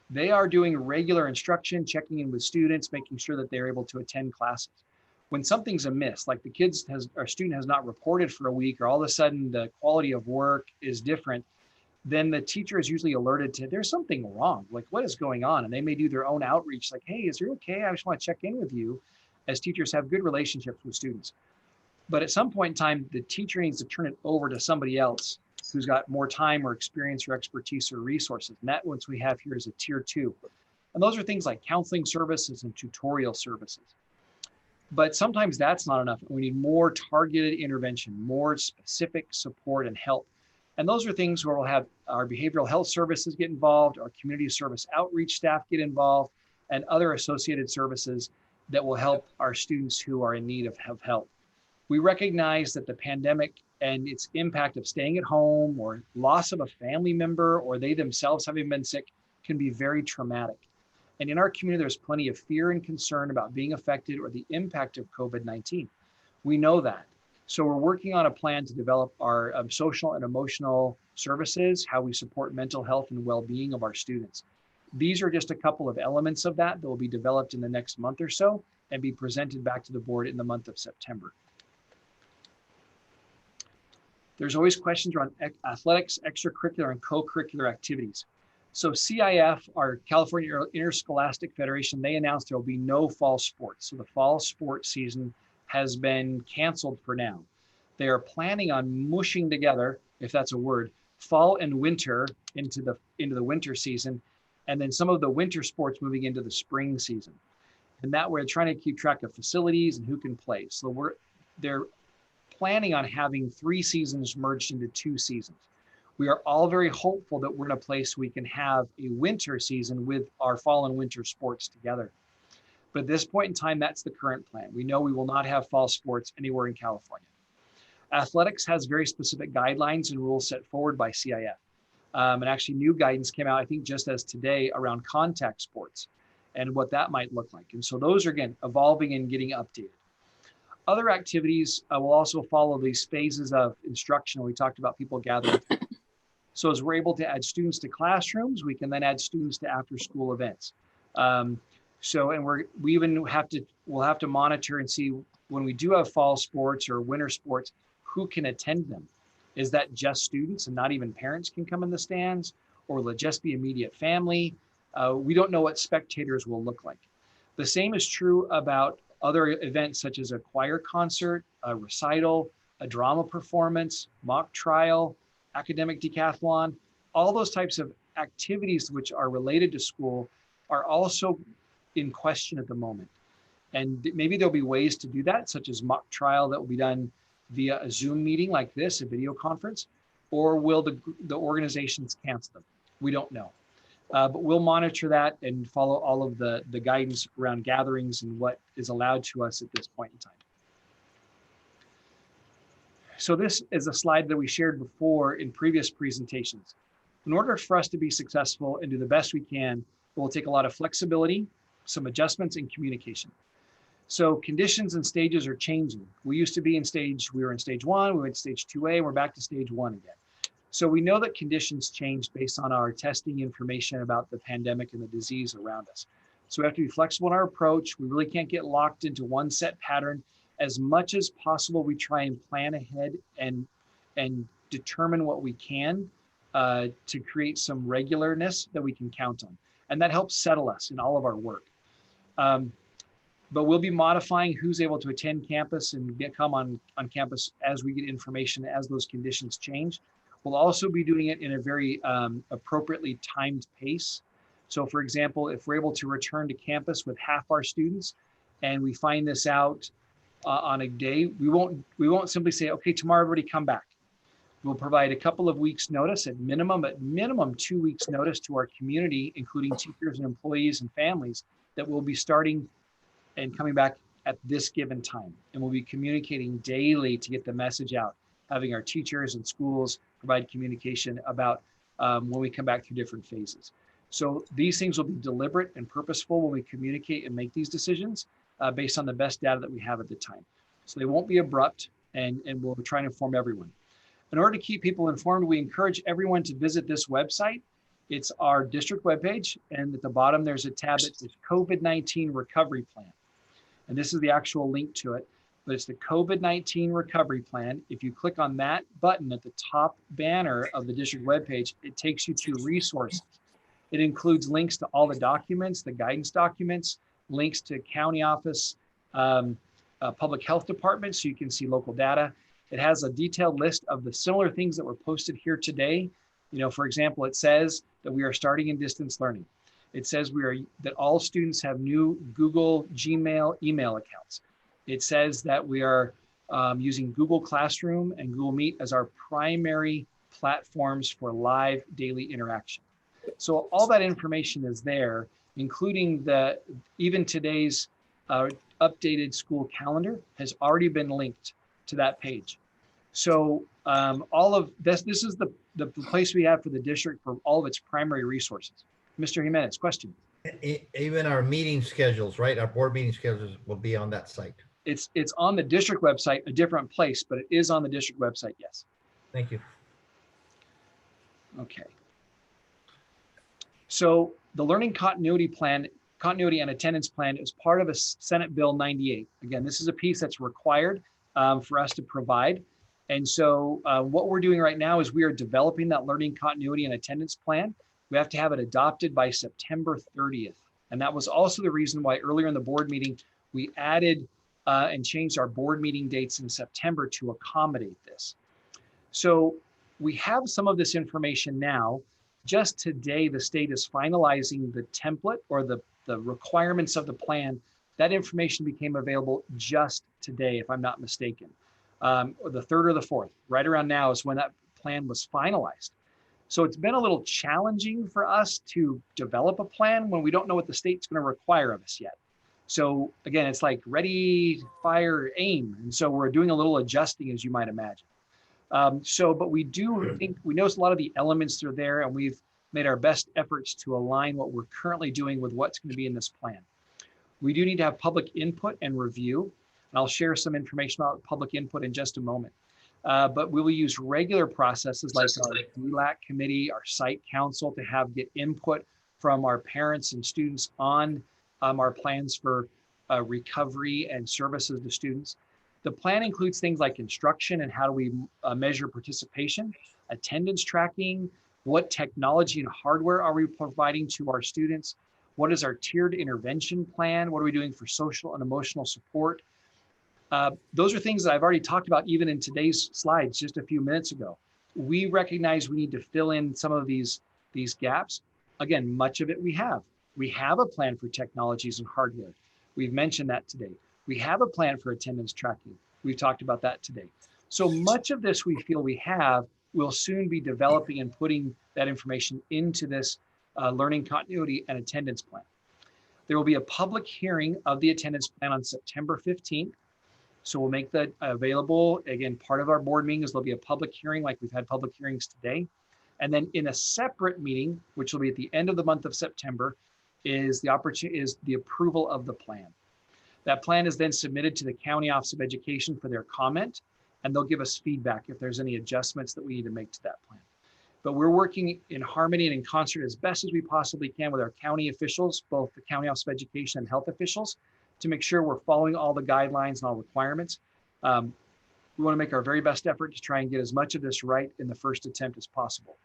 They are doing regular instruction, checking in with students, making sure that they're able to attend classes. When something's amiss, like our student has not reported for a week, or all of a sudden the quality of work is different, then the teacher is usually alerted to there's something wrong, like what is going on? And they may do their own outreach, like, hey, is it okay? I just want to check in with you, as teachers have good relationships with students. But at some point in time, the teacher needs to turn it over to somebody else who's got more time or experience or expertise or resources. And that what we have here is a tier 2. And those are things like counseling services and tutorial services. But sometimes that's not enough. We need more targeted intervention, more specific support and help. And those are things where we'll have our behavioral health services get involved, our community service outreach staff get involved, and other associated services that will help our students who are in need of help. We recognize that the pandemic and its impact of staying at home or loss of a family member or they themselves having been sick can be very traumatic. And in our community, there's plenty of fear and concern about being affected or the impact of COVID-19. We know that. So we're working on a plan to develop our social and emotional services, how we support mental health and well-being of our students. These are just a couple of elements of that will be developed in the next month or so and be presented back to the board in the month of September. There's always questions around athletics, extracurricular, and co-curricular activities. So CIF, our California Interscholastic Federation, they announced there will be no fall sports. So the fall sports season has been canceled for now. They are planning on mushing together, if that's a word, fall and winter into the winter season, and then some of the winter sports moving into the spring season. And that way, they're trying to keep track of facilities and who can play. So they're planning on having 3 seasons merged into 2 seasons. We are all very hopeful that we're in a place we can have a winter season with our fall and winter sports together. But at this point in time, that's the current plan. We know we will not have fall sports anywhere in California. Athletics has very specific guidelines and rules set forward by CIF. And actually new guidance came out, I think just as today, around contact sports and what that might look like. And so those are, again, evolving and getting updated. Other activities will also follow these phases of instruction. We talked about people gathering. So as we're able to add students to classrooms, we can then add students to after-school events. We'll have to monitor and see when we do have fall sports or winter sports, who can attend them? Is that just students and not even parents can come in the stands? Or will it just be immediate family? We don't know what spectators will look like. The same is true about other events such as a choir concert, a recital, a drama performance, mock trial, academic decathlon. All those types of activities which are related to school are also in question at the moment. And maybe there'll be ways to do that, such as mock trial that will be done via a Zoom meeting like this, a video conference, or will the organizations cancel them? We don't know. But we'll monitor that and follow all of the guidance around gatherings and what is allowed to us at this point in time. So this is a slide that we shared before in previous presentations. In order for us to be successful and do the best we can, it will take a lot of flexibility, some adjustments, and communication. So conditions and stages are changing. We were in stage 1, we went to stage 2A, we're back to stage 1 again. So we know that conditions change based on our testing information about the pandemic and the disease around us. So we have to be flexible in our approach. We really can't get locked into one set pattern. As much as possible, we try and plan ahead and determine what we can to create some regularness that we can count on. And that helps settle us in all of our work. But we'll be modifying who's able to attend campus and come on campus as we get information, as those conditions change. We'll also be doing it in a very appropriately timed pace. So for example, if we're able to return to campus with half our students and we find this out on a day, we won't simply say, okay, tomorrow everybody come back. We'll provide a couple of weeks notice at minimum 2 weeks notice to our community, including teachers and employees and families, that we'll be starting and coming back at this given time. And we'll be communicating daily to get the message out, having our teachers and schools provide communication about when we come back through different phases. So these things will be deliberate and purposeful when we communicate and make these decisions based on the best data that we have at the time. So they won't be abrupt, and we'll try and inform everyone. In order to keep people informed, we encourage everyone to visit this website. It's our district webpage, and at the bottom there's a tab that says COVID-19 Recovery Plan. And this is the actual link to it, but it's the COVID-19 Recovery Plan. If you click on that button at the top banner of the district webpage, it takes you to resources. It includes links to all the documents, the guidance documents, links to county office, public health department, so you can see local data. It has a detailed list of the similar things that were posted here today. You know, for example, it says that we are starting in distance learning. It says that all students have new Google Gmail email accounts. It says that we are using Google Classroom and Google Meet as our primary platforms for live daily interaction. So all that information is there, including even today's updated school calendar has already been linked to that page. So all of this is the place we have for the district for all of its primary resources. Mr. Jimenez, question. Even our meeting schedules, right? Our board meeting schedules will be on that site. It's on the district website, a different place, but it is on the district website, yes. Thank you. Okay. So the learning continuity and attendance plan is part of a Senate Bill 98. Again, this is a piece that's required for us to provide. And so what we're doing right now is we are developing that learning continuity and attendance plan. We have to have it adopted by September 30th. And that was also the reason why earlier in the board meeting, we added and changed our board meeting dates in September to accommodate this. So we have some of this information now. Just today, the state is finalizing the template or the requirements of the plan. That information became available just today, if I'm not mistaken, or the 3rd or the 4th. Right around now is when that plan was finalized. So it's been a little challenging for us to develop a plan when we don't know what the state's going to require of us yet. So again, it's like ready, fire, aim. And so we're doing a little adjusting, as you might imagine. But we do think, we know a lot of the elements are there, and we've made our best efforts to align what we're currently doing with what's going to be in this plan. We do need to have public input and review, and I'll share some information about public input in just a moment. But we will use regular processes like our DLAC committee, our site council to get input from our parents and students on our plans for recovery and services to students. The plan includes things like instruction and how do we measure participation, attendance tracking, what technology and hardware are we providing to our students, what is our tiered intervention plan, what are we doing for social and emotional support. Those are things that I've already talked about even in today's slides just a few minutes ago. We recognize we need to fill in some of these gaps. Again, much of it we have. We have a plan for technologies and hardware. We've mentioned that today. We have a plan for attendance tracking. We've talked about that today. So much of this we feel we have, we'll soon be developing and putting that information into this learning continuity and attendance plan. There will be a public hearing of the attendance plan on September 15th. So we'll make that available. Again, part of our board meeting is there'll be a public hearing like we've had public hearings today. And then in a separate meeting, which will be at the end of the month of September, is the approval of the plan. That plan is then submitted to the County Office of Education for their comment, and they'll give us feedback if there's any adjustments that we need to make to that plan. But we're working in harmony and in concert as best as we possibly can with our county officials, both the County Office of Education and health officials, to make sure we're following all the guidelines and all requirements. We want to make our very best effort to try and get as much of this right in the first attempt as possible.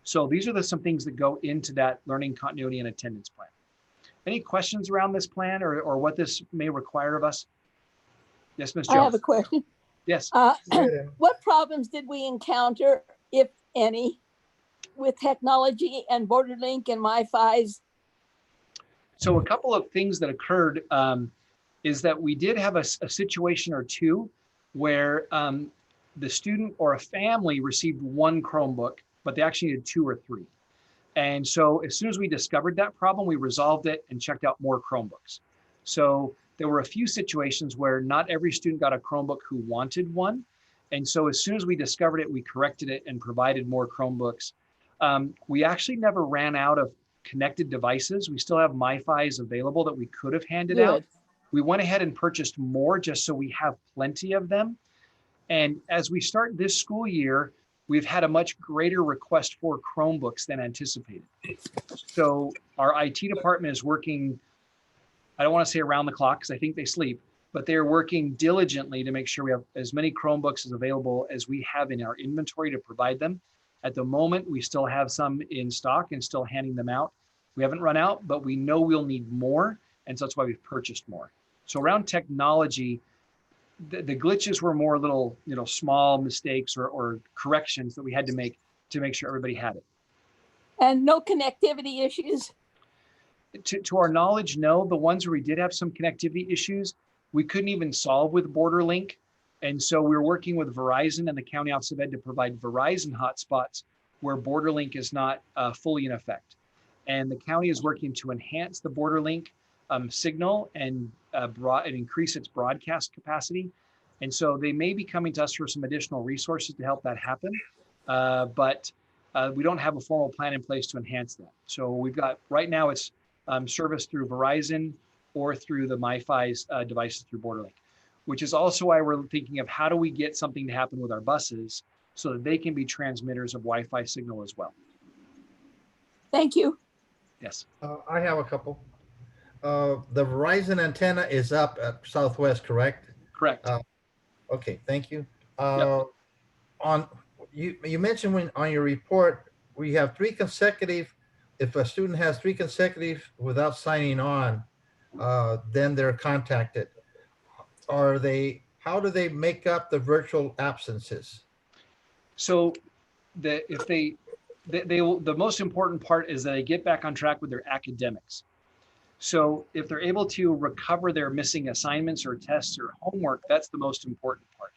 So these are some things that go into that learning continuity and attendance plan. Any questions around this plan or what this may require of us? Yes, Ms. I have Jones. a question. Yes. What problems did we encounter, if any, with technology and BorderLink and Wi-Fi's? So a couple of things that occurred is that we did have a situation or two where the student or a family received one Chromebook, but they actually needed 2 or 3. And so as soon as we discovered that problem, we resolved it and checked out more Chromebooks. So there were a few situations where not every student got a Chromebook who wanted one. And so as soon as we discovered it, we corrected it and provided more Chromebooks. We actually never ran out of connected devices. We still have MiFis available that we could have handed out. We went ahead and purchased more just so we have plenty of them. And as we start this school year, we've had a much greater request for Chromebooks than anticipated. So our IT department is working, I don't want to say around the clock because I think they sleep, but they're working diligently to make sure we have as many Chromebooks as available as we have in our inventory to provide them. At the moment, we still have some in stock and still handing them out. We haven't run out, but we know we'll need more. And so that's why we've purchased more. So around technology, the glitches were more little, small mistakes or corrections that we had to make sure everybody had it. And no connectivity issues? To our knowledge, no. The ones where we did have some connectivity issues, we couldn't even solve with BorderLink. And so we're working with Verizon and the County Office of Ed to provide Verizon hotspots where BorderLink is not fully in effect. And the county is working to enhance the BorderLink signal and increase its broadcast capacity. And so they may be coming to us for some additional resources to help that happen. But we don't have a formal plan in place to enhance that. So we've got, right now it's service through Verizon or through the MiFi's devices through BorderLink, which is also why we're thinking of how do we get something to happen with our buses so that they can be transmitters of Wi-Fi signal as well. Thank you. Yes. I have a couple. The Verizon antenna is up at Southwest, correct? Correct. Okay, thank you. Yep. You mentioned on your report, we have 3 consecutive, if a student has 3 consecutive without signing on, then they're contacted. How do they make up the virtual absences? So the most important part is that they get back on track with their academics. So if they're able to recover their missing assignments or tests or homework, that's the most important part.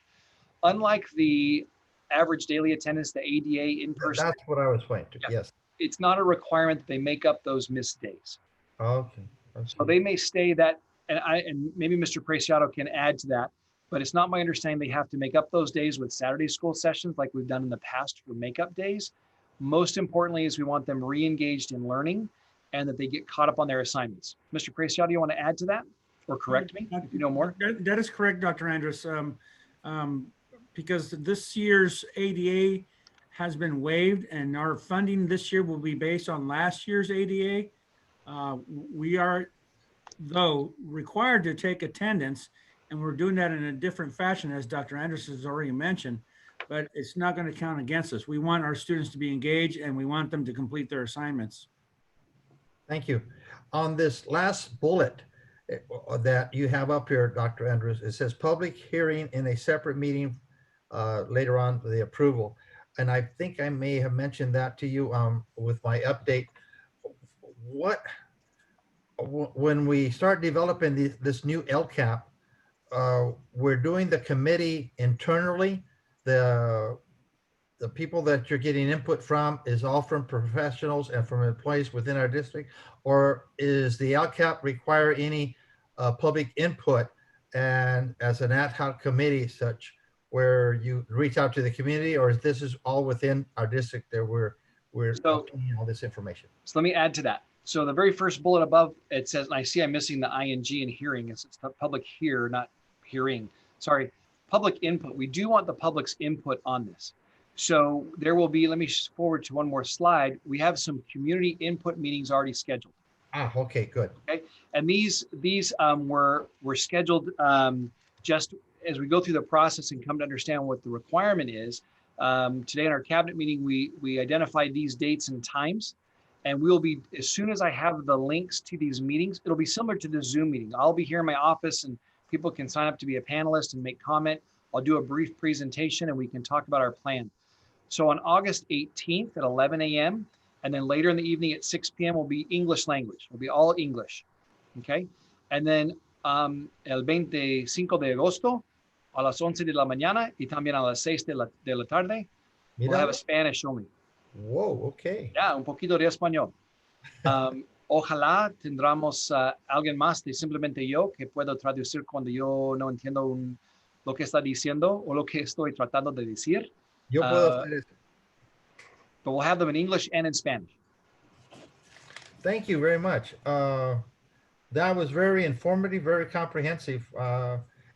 Unlike the average daily attendance, the ADA in person. That's what I was pointing to, Yeah. yes. It's not a requirement that they make up those missed days. Okay. So they may stay that, and maybe Mr. Preciado can add to that, but it's not my understanding they have to make up those days with Saturday school sessions like we've done in the past for makeup days. Most importantly is we want them re-engaged in learning and that they get caught up on their assignments. Mr. Preciado, do you want to add to that or correct me if you know more? That is correct, Dr. Andrus. Because this year's ADA has been waived and our funding this year will be based on last year's ADA. We are, though, required to take attendance, and we're doing that in a different fashion, as Dr. Andrus has already mentioned, but it's not going to count against us. We want our students to be engaged and we want them to complete their assignments. Thank you. On this last bullet that you have up here, Dr. Andrews, it says public hearing in a separate meeting later on for the approval. And I think I may have mentioned that to you with my update. When we start developing this new LCAP, we're doing the committee internally. The people that you're getting input from is all from professionals and from employees within our district, or is the LCAP require any public input and as an ad hoc committee such where you reach out to the community, or this is all within our district that we're obtaining all this information? So let me add to that. So the very first bullet above, it says, and I see I'm missing the ing in hearing. It's public hear, not hearing. Sorry, public input. We do want the public's input on this. So there will be, let me forward to one more slide. We have some community input meetings already scheduled. Ah, okay, good. Okay, and these were scheduled just as we go through the process and come to understand what the requirement is. Today in our cabinet meeting, we identified these dates and times, and we'll be, as soon as I have the links to these meetings, it'll be similar to the Zoom meeting. I'll be here in my office and people can sign up to be a panelist and make comment. I'll do a brief presentation and we can talk about our plan. So on August 18th at 11 a.m. and then later in the evening at 6 p.m. will be English language. Will be all English, okay? And then el 25 de agosto a las 11 de la mañana y también a las 6 de la tarde, we'll have a Spanish only. Whoa, okay. Ya, un poquito de español. Ojalá tendremos alguien más de simplemente yo que puedo traducir cuando yo no entiendo lo que está diciendo o lo que estoy tratando de decir. Yo puedo hacer eso. But we'll have them in English and in Spanish. Thank you very much. That was very informative, very comprehensive.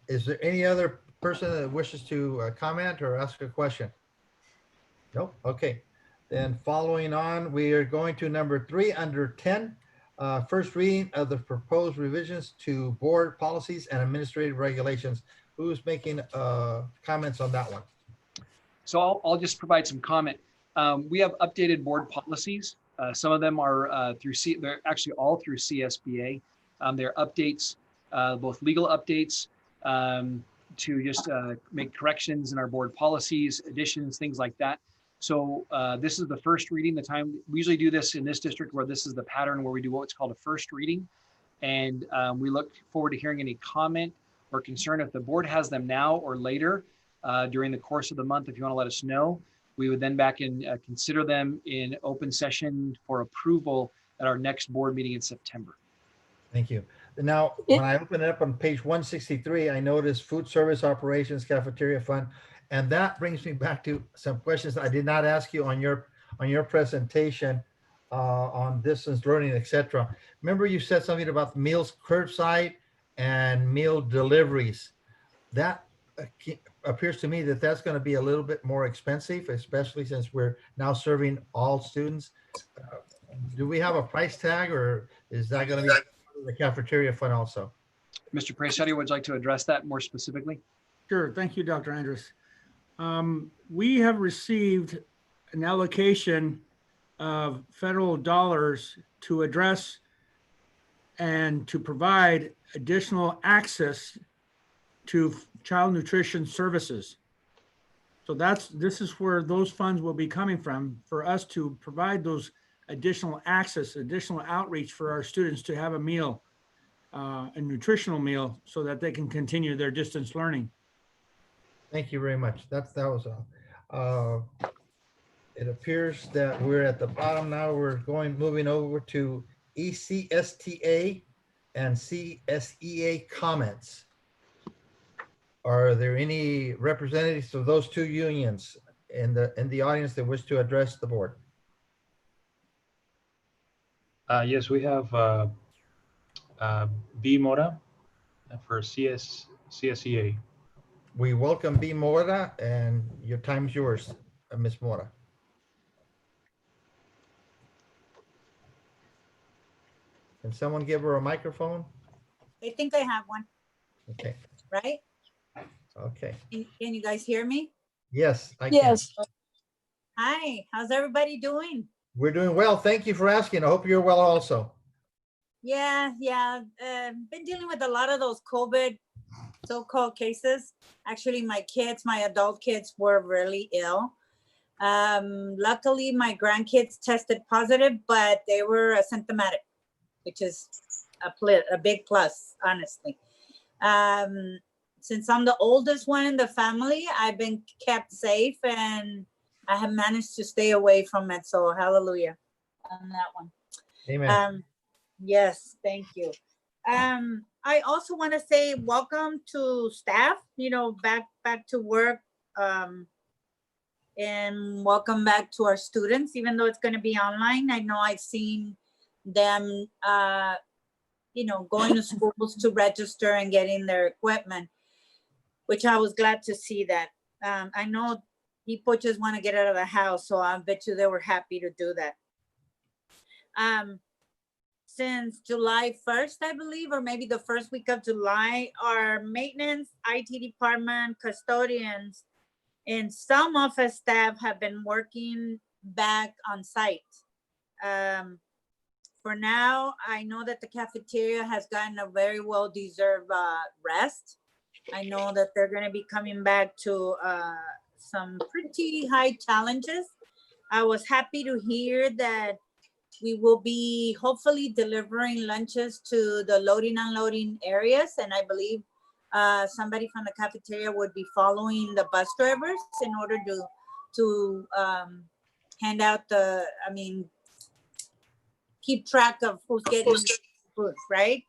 Is there any other person that wishes to comment or ask a question? Nope. Okay. Then following on, we are going to number 3 under 10. First reading of the proposed revisions to board policies and administrative regulations. Who's making comments on that one? So I'll just provide some comment. We have updated board policies. Some of them are they're actually all through CSBA. They're updates, both legal updates to just make corrections in our board policies, additions, things like that. So this is the first reading. We usually do this in this district where this is the pattern where we do what's called a first reading. And we look forward to hearing any comment or concern. If the board has them now or later during the course of the month, if you want to let us know, we would then back and consider them in open session for approval at our next board meeting in September. Thank you. Now, when I open it up on page 163, I noticed food service operations cafeteria fund. And that brings me back to some questions I did not ask you on your presentation on distance learning, etc. Remember you said something about meals curbside and meal deliveries. That appears to me that that's going to be a little bit more expensive, especially since we're now serving all students. Do we have a price tag, or is that going to be part of the cafeteria fund also? Mr. Presetti, would you like to address that more specifically? Sure. Thank you, Dr. Andrus. We have received an allocation of federal dollars to address and to provide additional access to child nutrition services. So this is where those funds will be coming from, for us to provide those additional access, additional outreach for our students to have a meal, a nutritional meal, so that they can continue their distance learning. Thank you very much. That was all. It appears that we're at the bottom now. We're moving over to ECSTA and CSEA comments. Are there any representatives of those two unions in the audience that wish to address the board? Yes, we have B. Mora for CSEA. We welcome B. Mora, and your time's yours, Ms. Mora. Can someone give her a microphone? I think I have one. Okay. Right? Okay. Can you guys hear me? Yes, I can. Yes. Hi, how's everybody doing? We're doing well. Thank you for asking. I hope you're well also. Yeah. Been dealing with a lot of those COVID so-called cases. Actually, my adult kids were really ill. Luckily, my grandkids tested positive, but they were asymptomatic, which is a big plus, honestly. Since I'm the oldest one in the family, I've been kept safe and I have managed to stay away from it. So hallelujah on that one. Amen. Yes, thank you. I also want to say welcome to staff, back to work, and welcome back to our students, even though it's going to be online. I know I've seen them, going to schools to register and getting their equipment, which I was glad to see that. I know people just want to get out of the house, so I bet you they were happy to do that. Since July 1st, I believe, or maybe the first week of July, our maintenance, IT department, custodians And some office staff have been working back on site. For now, I know that the cafeteria has gotten a very well-deserved rest. I know that they're going to be coming back to some pretty high challenges. I was happy to hear that we will be hopefully delivering lunches to the loading and unloading areas. And I believe somebody from the cafeteria would be following the bus drivers in order to hand out keep track of who's getting food, right?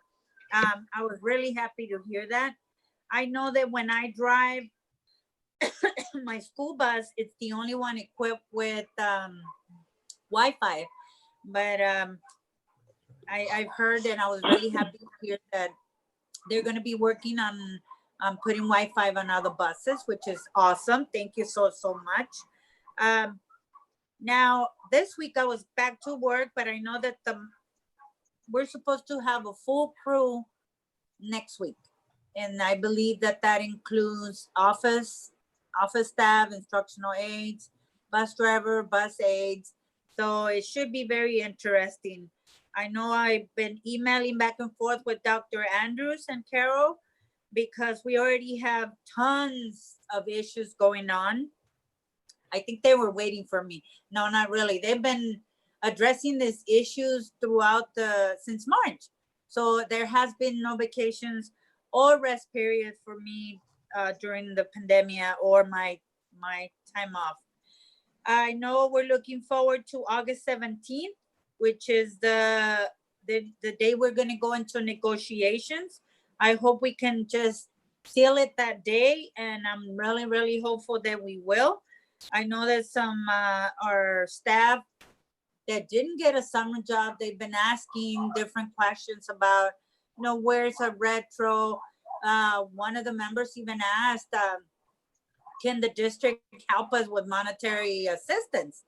I was really happy to hear that. I know that when I drive my school bus, it's the only one equipped with Wi-Fi. But I've heard, and I was really happy to hear that they're going to be working on putting Wi-Fi on other buses, which is awesome. Thank you so much. Now, this week I was back to work, but I know that we're supposed to have a full crew next week. And I believe that that includes office staff, instructional aides, bus driver, bus aides. So it should be very interesting. I know I've been emailing back and forth with Dr. Andrews and Carol because we already have tons of issues going on. I think they were waiting for me. No, not really. They've been addressing these issues throughout since March. So there has been no vacations or rest periods for me during the pandemic or my time off. I know we're looking forward to August 17th, which is the day we're going to go into negotiations. I hope we can just seal it that day, and I'm really, really hopeful that we will. I know that some our staff that didn't get a summer job, they've been asking different questions about, where's a retro? One of the members even asked, can the district help us with monetary assistance?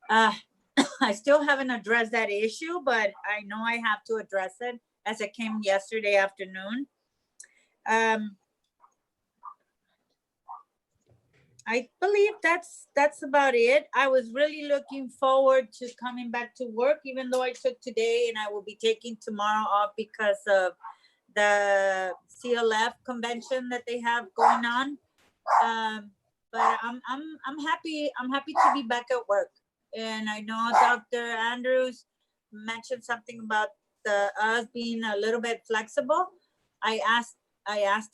I still haven't addressed that issue, but I know I have to address it as it came yesterday afternoon. I believe that's about it. I was really looking forward to coming back to work, even though I took today and I will be taking tomorrow off because of the CLF convention that they have going on. But I'm happy to be back at work. And I know Dr. Andrews mentioned something about us being a little bit flexible. I asked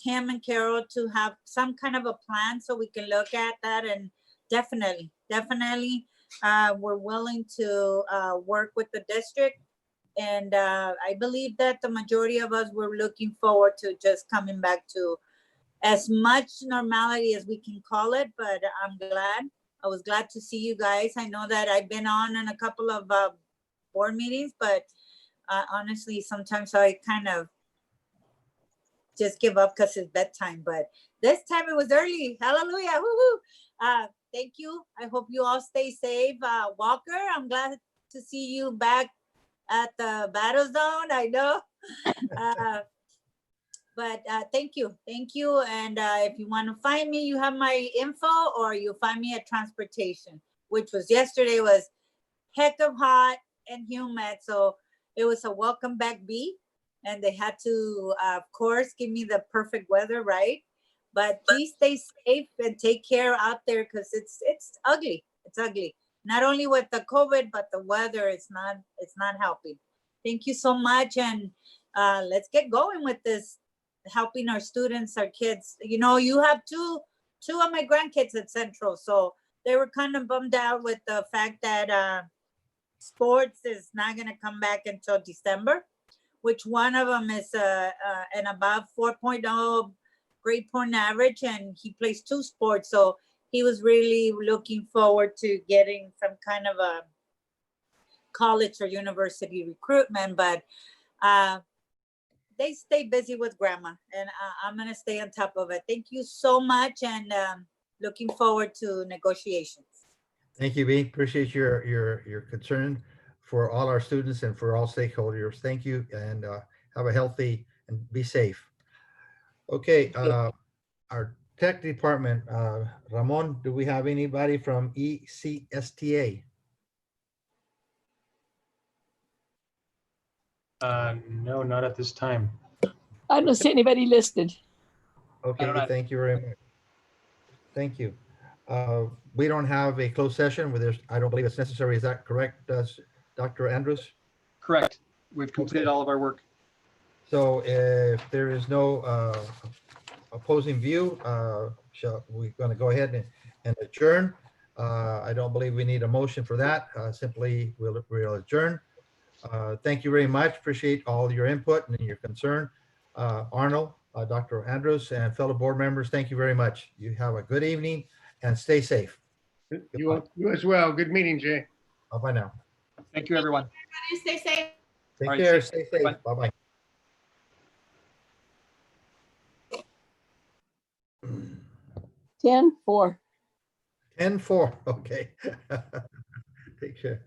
him and Carol to have some kind of a plan so we can look at that, and definitely we're willing to work with the district. And I believe that the majority of us were looking forward to just coming back to as much normality as we can call it. But I was glad to see you guys. I know that I've been on in a couple of board meetings, but honestly, sometimes I kind of just give up because it's bedtime. But this time it was early. Hallelujah. Woohoo. Thank you. I hope you all stay safe. Walker, I'm glad to see you back at the battle zone. I know. But thank you. And if you want to find me, you have my info, or you find me at transportation, which was yesterday was heck of hot and humid. So it was a welcome back beat. And they had to, of course, give me the perfect weather, right? But please stay safe and take care out there, because it's ugly. It's ugly. Not only with the COVID, but the weather, it's not helping. Thank you so much. And let's get going with this, helping our students, our kids. You have two of my grandkids at Central, so they were kind of bummed out with the fact that sports is not going to come back until December, which one of them is an above 4.0 grade point average, and he plays 2 sports. So he was really looking forward to getting some kind of a college or university recruitment, but they stay busy with grandma, and I'm going to stay on top of it. Thank you so much, and looking forward to negotiations. Thank you, B. Appreciate your concern for all our students and for all stakeholders. Thank you, and have a healthy and be safe. Okay, our Tech Department, Ramon, do we have anybody from ECSTA? No, not at this time. I don't see anybody listed. Okay, know. thank you very much. Thank you. We don't have a closed session where there's, I don't believe it's necessary. Is that correct, Dr. Andrews? Correct. We've completed all of our work. So if there is no opposing view, we're going to go ahead and adjourn. I don't believe we need a motion for that. Simply, we'll adjourn. Thank you very much. Appreciate all your input and your concern. Arnold, Dr. Andrews, and fellow board members, thank you very much. You have a good evening and stay safe. You as well. Good meeting, Jay. Bye-bye now. Thank you, everyone. Stay safe. Take All right, care. stay Stay safe. safe. Bye-bye. Mm. 10-4. 10-4. Okay. Take care.